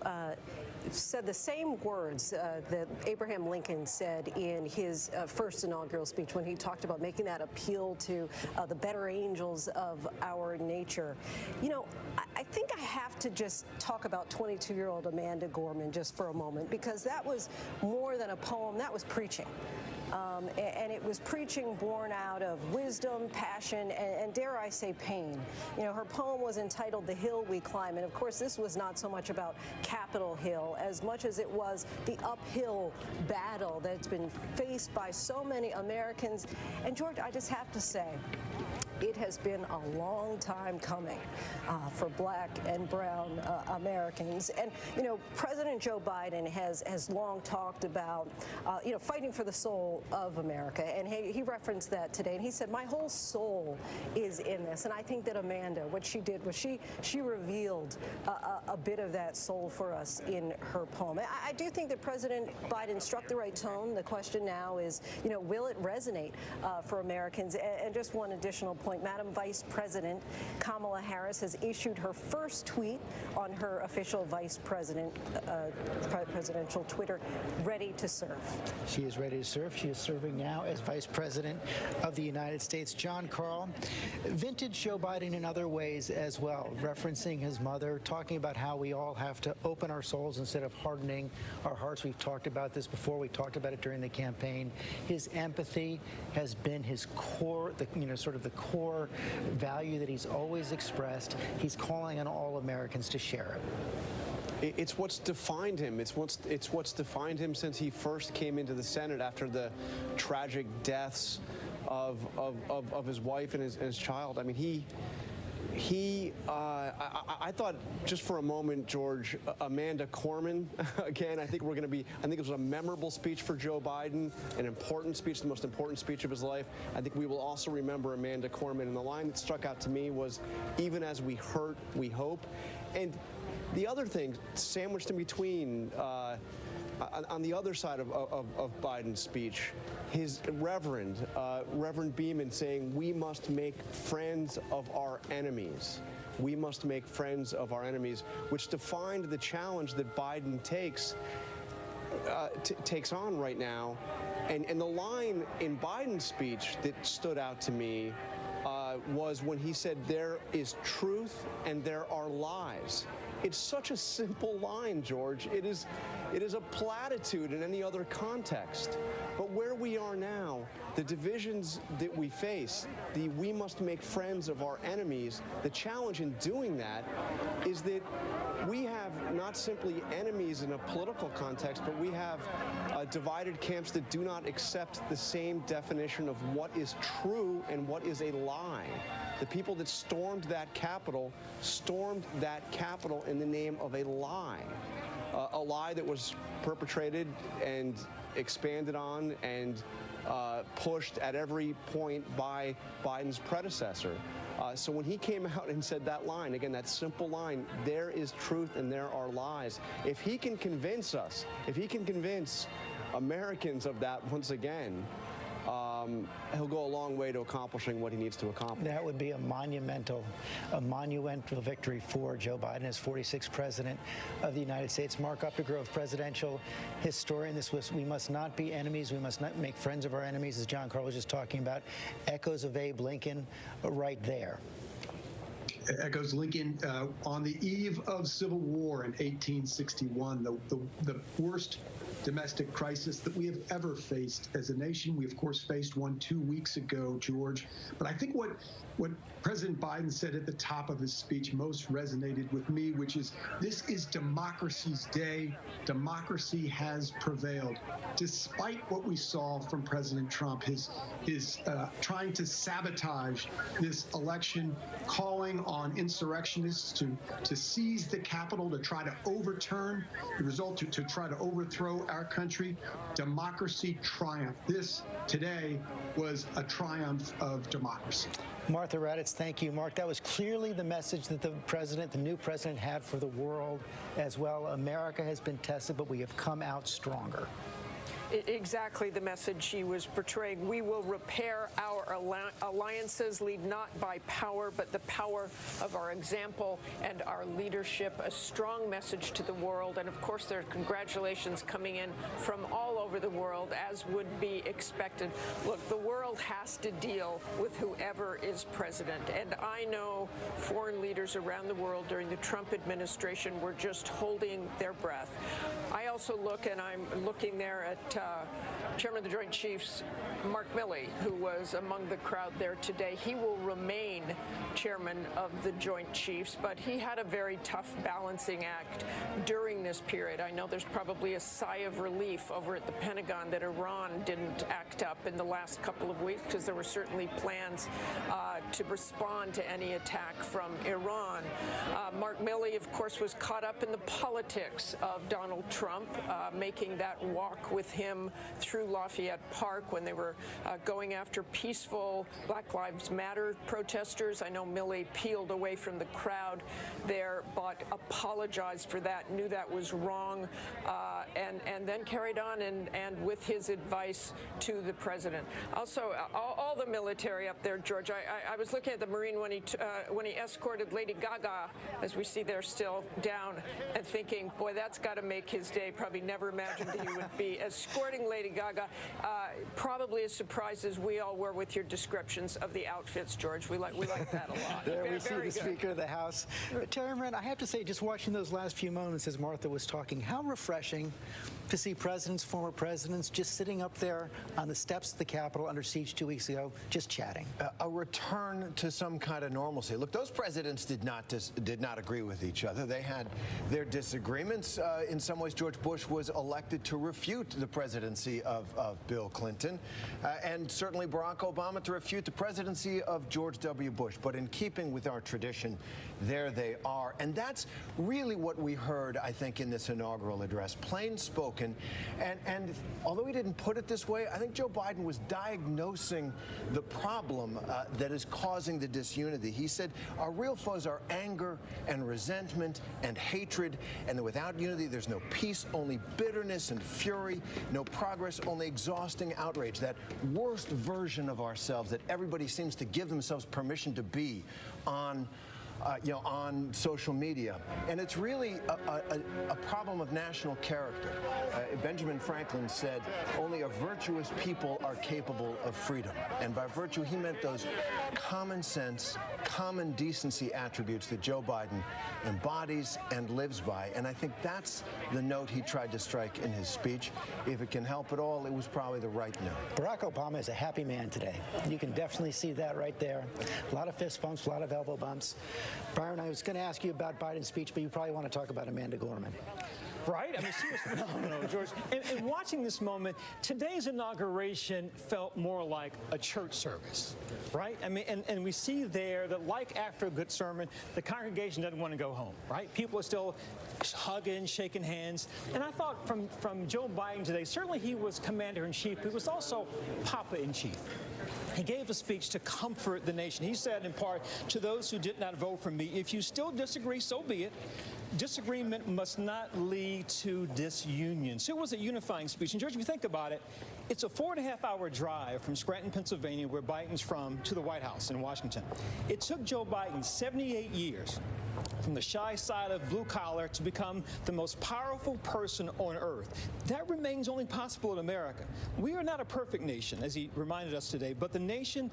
said the same words that Abraham Lincoln said in his first inaugural speech when he talked about making that appeal to the better angels of our nature. You know, I think I have to just talk about 22-year-old Amanda Gorman just for a moment, because that was more than a poem, that was preaching. And it was preaching born out of wisdom, passion, and dare I say pain. You know, her poem was entitled "The Hill We Climb," and of course this was not so much about Capitol Hill as much as it was the uphill battle that's been faced by so many Americans. And George, I just have to say, it has been a long time coming for black and brown Americans. And, you know, President Joe Biden has long talked about, you know, fighting for the soul of America. And he referenced that today. And he said, my whole soul is in this. And I think that Amanda, what she did was she revealed a bit of that soul for us in her poem. I do think that President Biden struck the right tone. The question now is, you know, will it resonate for Americans? And just one additional point. Madam Vice President Kamala Harris has issued her first tweet on her official vice presidential Twitter, ready to serve. She is ready to serve. She is serving now as Vice President of the United States. John Karl, vintage Joe Biden in other ways as well, referencing his mother, talking about how we all have to open our souls instead of hardening our hearts. We've talked about this before. We talked about it during the campaign. His empathy has been his core, sort of the core value that he's always expressed. He's calling on all Americans to share it. It's what's defined him. It's what's defined him since he first came into the Senate after the tragic deaths of his wife and his child. I mean, I thought just for a moment, George, Amanda Gorman, again, I think it was a memorable speech for Joe Biden, an important speech, the most important speech of his life. I think we will also remember Amanda Gorman. And the line that struck out to me was, even as we hurt, we hope. And the other thing, sandwiched in between, on the other side of Biden's speech, his Reverend Beeman saying, we must make friends of our enemies. We must make friends of our enemies, which defined the challenge that Biden takes on right now. And the line in Biden's speech that stood out to me was when he said, there is truth and there are lies. It's such a simple line, George. It is a platitude in any other context. But where we are now, the divisions that we face, we must make friends of our enemies, the challenge in doing that is that we have not simply enemies in a political context, but we have divided camps that do not accept the same definition of what is true and what is a lie. The people that stormed that Capitol in the name of a lie that was perpetrated and expanded on and pushed at every point by Biden's predecessor. So when he came out and said that line, again, that simple line, there is truth and there are lies, if he can convince us, if he can convince Americans of that once again, he'll go a long way to accomplishing what he needs to accomplish. That would be a monumental victory for Joe Biden as 46th President of the United States. Mark Updegrove, presidential historian. This was, we must not be enemies. We must not make friends of our enemies, as John Karl was just talking about. Echoes of Abe Lincoln right there. Echoes Lincoln on the eve of Civil War in 1861, the worst domestic crisis that we have ever faced as a nation. We, of course, faced one 2 weeks ago, George. But I think what President Biden said at the top of his speech most resonated with me, which is, this is democracy's day. Democracy has prevailed. Despite what we saw from President Trump, his trying to sabotage this election, calling on insurrectionists to seize the Capitol, to try to overturn the result, to try to overthrow our country, democracy triumphed. This today was a triumph of democracy. Martha Raddatz, thank you. Mark, that was clearly the message that the new president had for the world as well. America has been tested, but we have come out stronger. exactly the message he was portraying. We will repair our alliances, lead not by power, but the power of our example and our leadership. A strong message to the world. And of course, there are congratulations coming in from all over the world, as would be expected. Look, the world has to deal with whoever is president. And I know foreign leaders around the world during the Trump administration were just holding their breath. I also look, and I'm looking there at Chairman of the Joint Chiefs, Mark Milley, who was among the crowd there today. He will remain chairman of the Joint Chiefs, but he had a very tough balancing act during this period. I know there's probably a sigh of relief over at the Pentagon that Iran didn't act up in the last couple of weeks, because there were certainly plans to respond to any attack from Iran. Mark Milley, of course, was caught up in the politics of Donald Trump, making that walk with him through Lafayette Park when they were going after peaceful Black Lives Matter protesters. I know Milley peeled away from the crowd there, but apologized for that, knew that was wrong, and then carried on and with his advice to the president. Also, all the military up there, George. I was looking at the Marine when he escorted Lady Gaga, as we see there still down, and thinking, boy, that's got to make his day. Probably never imagined that he would be escorting Lady Gaga. Probably as surprised as we all were with your descriptions of the outfits, George. We like that a lot. There we see the good. Speaker of the House. Chairman, I have to say, just watching those last few moments as Martha was talking, how refreshing to see presidents, former presidents, just sitting up there on the steps of the Capitol under siege 2 weeks ago, just chatting. A return to some kind of normalcy. Look, those presidents did not agree with each other. They had their disagreements. In some ways, George Bush was elected to refute the presidency of Bill Clinton, and certainly Barack Obama to refute the presidency of George W. Bush. But in keeping with our tradition, there they are. And that's really what we heard, I think, in this inaugural address. Plain spoken. And although he didn't put it this way, I think Joe Biden was diagnosing the problem that is causing the disunity. He said our real foes are anger and resentment and hatred, and that without unity there's no peace, only bitterness and fury, no progress, only exhausting outrage, that worst version of ourselves that everybody seems to give themselves permission to be on social media. And it's really a problem of national character. Benjamin Franklin said, only a virtuous people are capable of freedom. And by virtue, he meant those common sense, common decency attributes that Joe Biden embodies and lives by. And I think that's the note he tried to strike in his speech. If it can help at all, it was probably the right note. Barack Obama is a happy man today. You can definitely see that right there. A lot of fist bumps, a lot of elbow bumps. Byron, I was going to ask you about Biden's speech, but you probably want to talk about Amanda Gorman. Right? I mean, she was phenomenal, George. And watching this moment, today's inauguration felt more like a church service, right? I mean, and we see there that, like after a good sermon, the congregation doesn't want to go home, right? People are still hugging, shaking hands. And I thought from Joe Biden today, certainly he was commander-in-chief, but he was also papa-in-chief. He gave a speech to comfort the nation. He said, in part, to those who did not vote for me, if you still disagree, so be it. Disagreement must not lead to disunion. So it was a unifying speech. And George, if you think about it, it's a 4.5-hour drive from Scranton, Pennsylvania, where Biden's from, to the White House in Washington. It took Joe Biden 78 years from the shy side of blue collar to become the most powerful person on earth. That remains only possible in America. We are not a perfect nation, as he reminded us today, but the nation,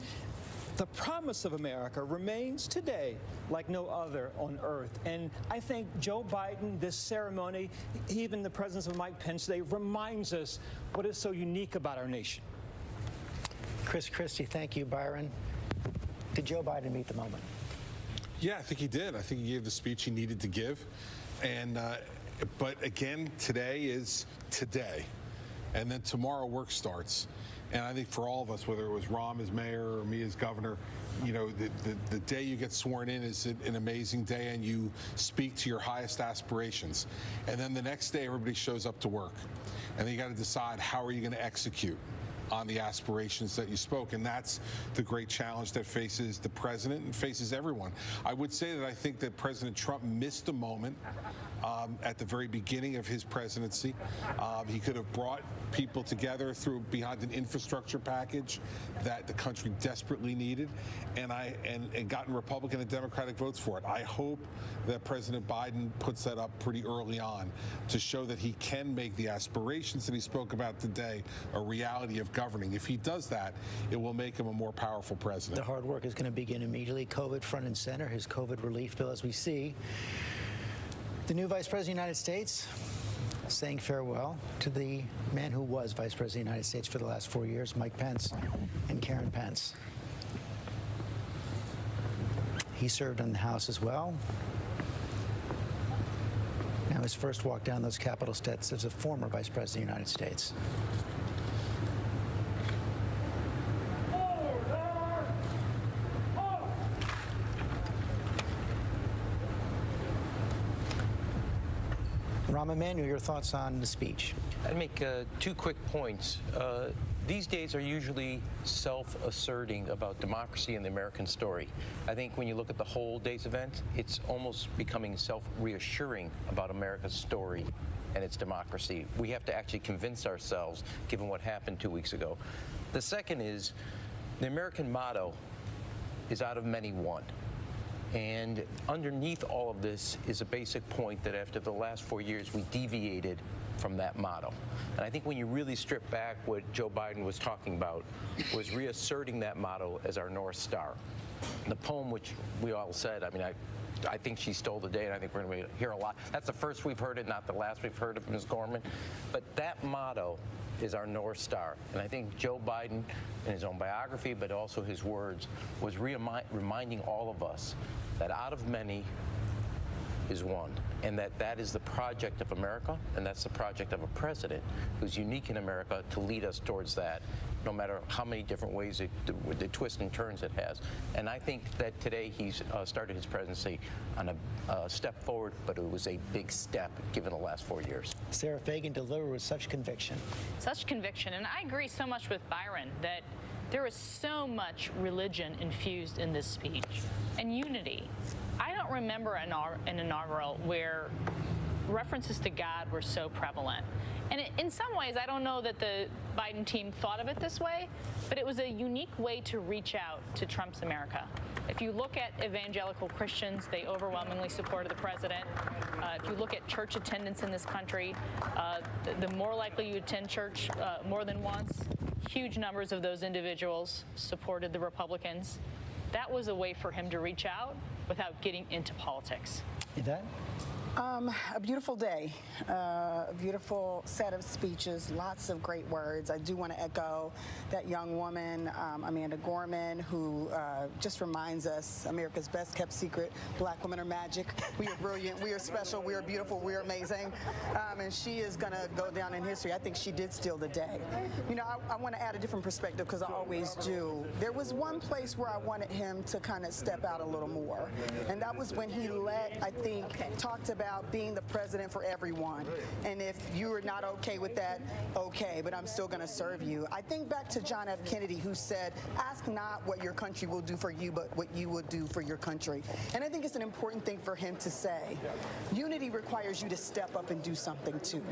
the promise of America, remains today like no other on earth. And I think Joe Biden, this ceremony, even the presence of Mike Pence today, reminds us what is so unique about our nation. Chris Christie, thank you, Byron. Did Joe Biden meet the moment? Yeah, I think he did. I think he gave the speech he needed to give. And but again, today is today. And then tomorrow work starts. And I think for all of us, whether it was Rahm as mayor or me as governor, you know, the day you get sworn in is an amazing day, and you speak to your highest aspirations. And then the next day, everybody shows up to work. And then you got to decide, how are you going to execute? on the aspirations that you spoke. And that's the great challenge that faces the president and faces everyone. I would say that I think that President Trump missed a moment at the very beginning of his presidency. He could have brought people together behind an infrastructure package that the country desperately needed, and gotten Republican and Democratic votes for it. I hope that President Biden puts that up pretty early on to show that he can make the aspirations that he spoke about today a reality of governing. If he does that, it will make him a more powerful president. The hard work is going to begin immediately. COVID front and center, his COVID relief bill, as we see. The new Vice President of the United States saying farewell to the man who was Vice President of the United States for the last 4 years, Mike Pence and Karen Pence. He served in the House as well. Now his first walk down those Capitol steps as a former Vice President of the United States. Rahm Emanuel, your thoughts on the speech? I'd make 2 quick points. These days are usually self-asserting about democracy and the American story. I think when you look at the whole day's event, it's almost becoming self-reassuring about America's story and its democracy. We have to actually convince ourselves, given what happened 2 weeks ago. The second is, the American motto is out of many one. And underneath all of this is a basic point that after the last 4 years, we deviated from that motto. And I think when you really strip back, what Joe Biden was talking about was reasserting that motto as our North Star. The poem, which we all said, I think she stole the day, and I think we're going to hear a lot. That's the first we've heard it, not the last we've heard of Ms. Gorman. But that motto is our North Star. And I think Joe Biden, in his own biography, but also his words, was reminding all of us that out of many is one, and that is the project of America, and that's the project of a president who's unique in America to lead us towards that, no matter how many different ways the twists and turns it has. And I think that today he's started his presidency on a step forward, but it was a big step given the last 4 years. Sarah Fagan delivered with such conviction. Such conviction, and I agree so much with Byron that there is so much religion infused in this speech and unity. I don't remember an inaugural where references to God were so prevalent. And in some ways, I don't know that the Biden team thought of it this way, but it was a unique way to reach out to Trump's America. If you look at evangelical Christians, they overwhelmingly supported the president. If you look at church attendance in this country, the more likely you attend church more than once, huge numbers of those individuals supported the Republicans. That was a way for him to reach out without getting into politics. Yvette? A beautiful day, a beautiful set of speeches, lots of great words. I do want to echo that young woman, Amanda Gorman, who just reminds us America's best kept secret. Black women are magic. We are brilliant. We are special. We are beautiful. We are amazing. And she is going to go down in history. I think she did steal the day. You know, I want to add a different perspective because I always do. There was one place where I wanted him to kind of step out a little more. And that was when he talked about being the president for everyone. And if you are not okay with that, okay, but I'm still going to serve you. I think back to John F. Kennedy, who said, ask not what your country will do for you, but what you will do for your country. And I think it's an important thing for him to say. Unity requires you to step up and do something too.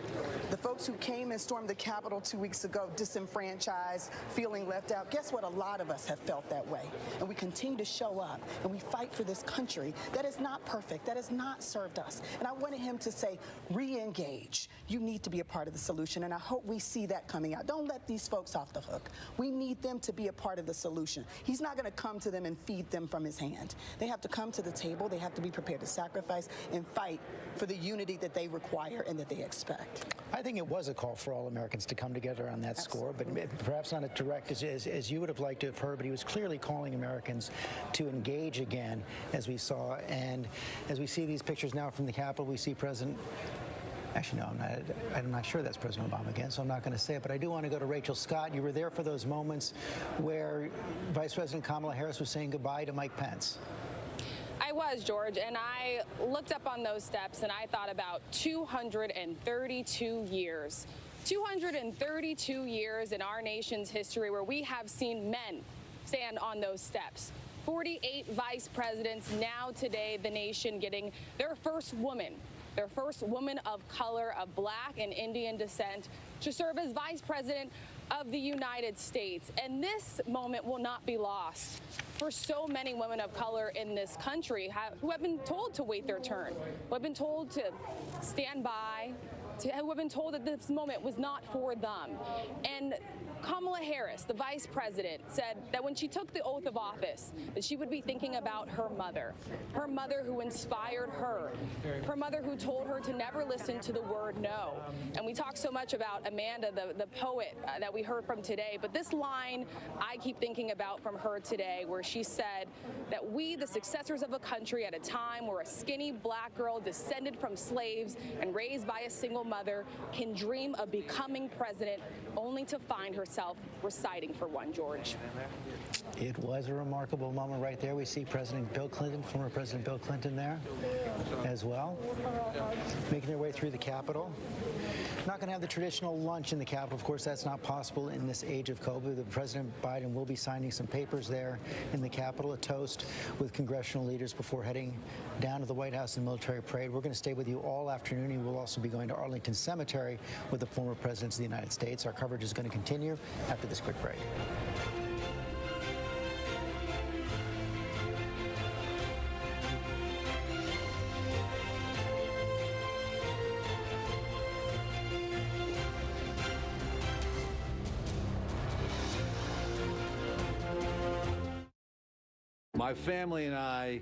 The folks who came and stormed the Capitol 2 weeks ago, disenfranchised, feeling left out, guess what? A lot of us have felt that way. And we continue to show up and we fight for this country that is not perfect, that has not served us. And I wanted him to say, re-engage. You need to be a part of the solution, and I hope we see that coming out. Don't let these folks off the hook. We need them to be a part of the solution. He's not going to come to them and feed them from his hand. They have to come to the table. They have to be prepared to sacrifice and fight for the unity that they require and that they expect. I think it was a call for all Americans to come together on that score, but perhaps not as direct as you would have liked to have heard, but he was clearly calling Americans to engage again, as we saw. And as we see these pictures now from the Capitol, we see President... Actually, no, I'm not sure that's President Obama again, so I'm not going to say it. But I do want to go to Rachel Scott. You were there for those moments where Vice President Kamala Harris was saying goodbye to Mike Pence. I was, George, and I looked up on those steps and I thought about 232 years 232 years in our nation's history where we have seen men stand on those steps. 48 vice presidents, now today the nation getting their first woman of color, of black and Indian descent, to serve as vice president of the United States. And this moment will not be lost for so many women of color in this country who have been told to wait their turn, who have been told to stand by, who have been told that this moment was not for them. And Kamala Harris, the vice president, said that when she took the oath of office, that she would be thinking about her mother who inspired her mother who told her to never listen to the word no. And we talk so much about Amanda, the poet that we heard from today, but this line I keep thinking about from her today, where she said that we, the successors of a country at a time where a skinny black girl descended from slaves and raised by a single mother can dream of becoming president only to find herself reciting for one, George. It was a remarkable moment right there. We see President Bill Clinton, former President Bill Clinton there as well, making their way through the Capitol. Not going to have the traditional lunch in the Capitol. Of course, that's not possible in this age of COVID. The President Biden will be signing some papers there in the Capitol, a toast with congressional leaders before heading down to the White House in military parade. We're going to stay with you all afternoon. And we'll also be going to Arlington Cemetery with the former presidents of the United States. Our coverage is going to continue after this quick break. My family and I,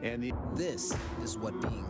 and the... This is what being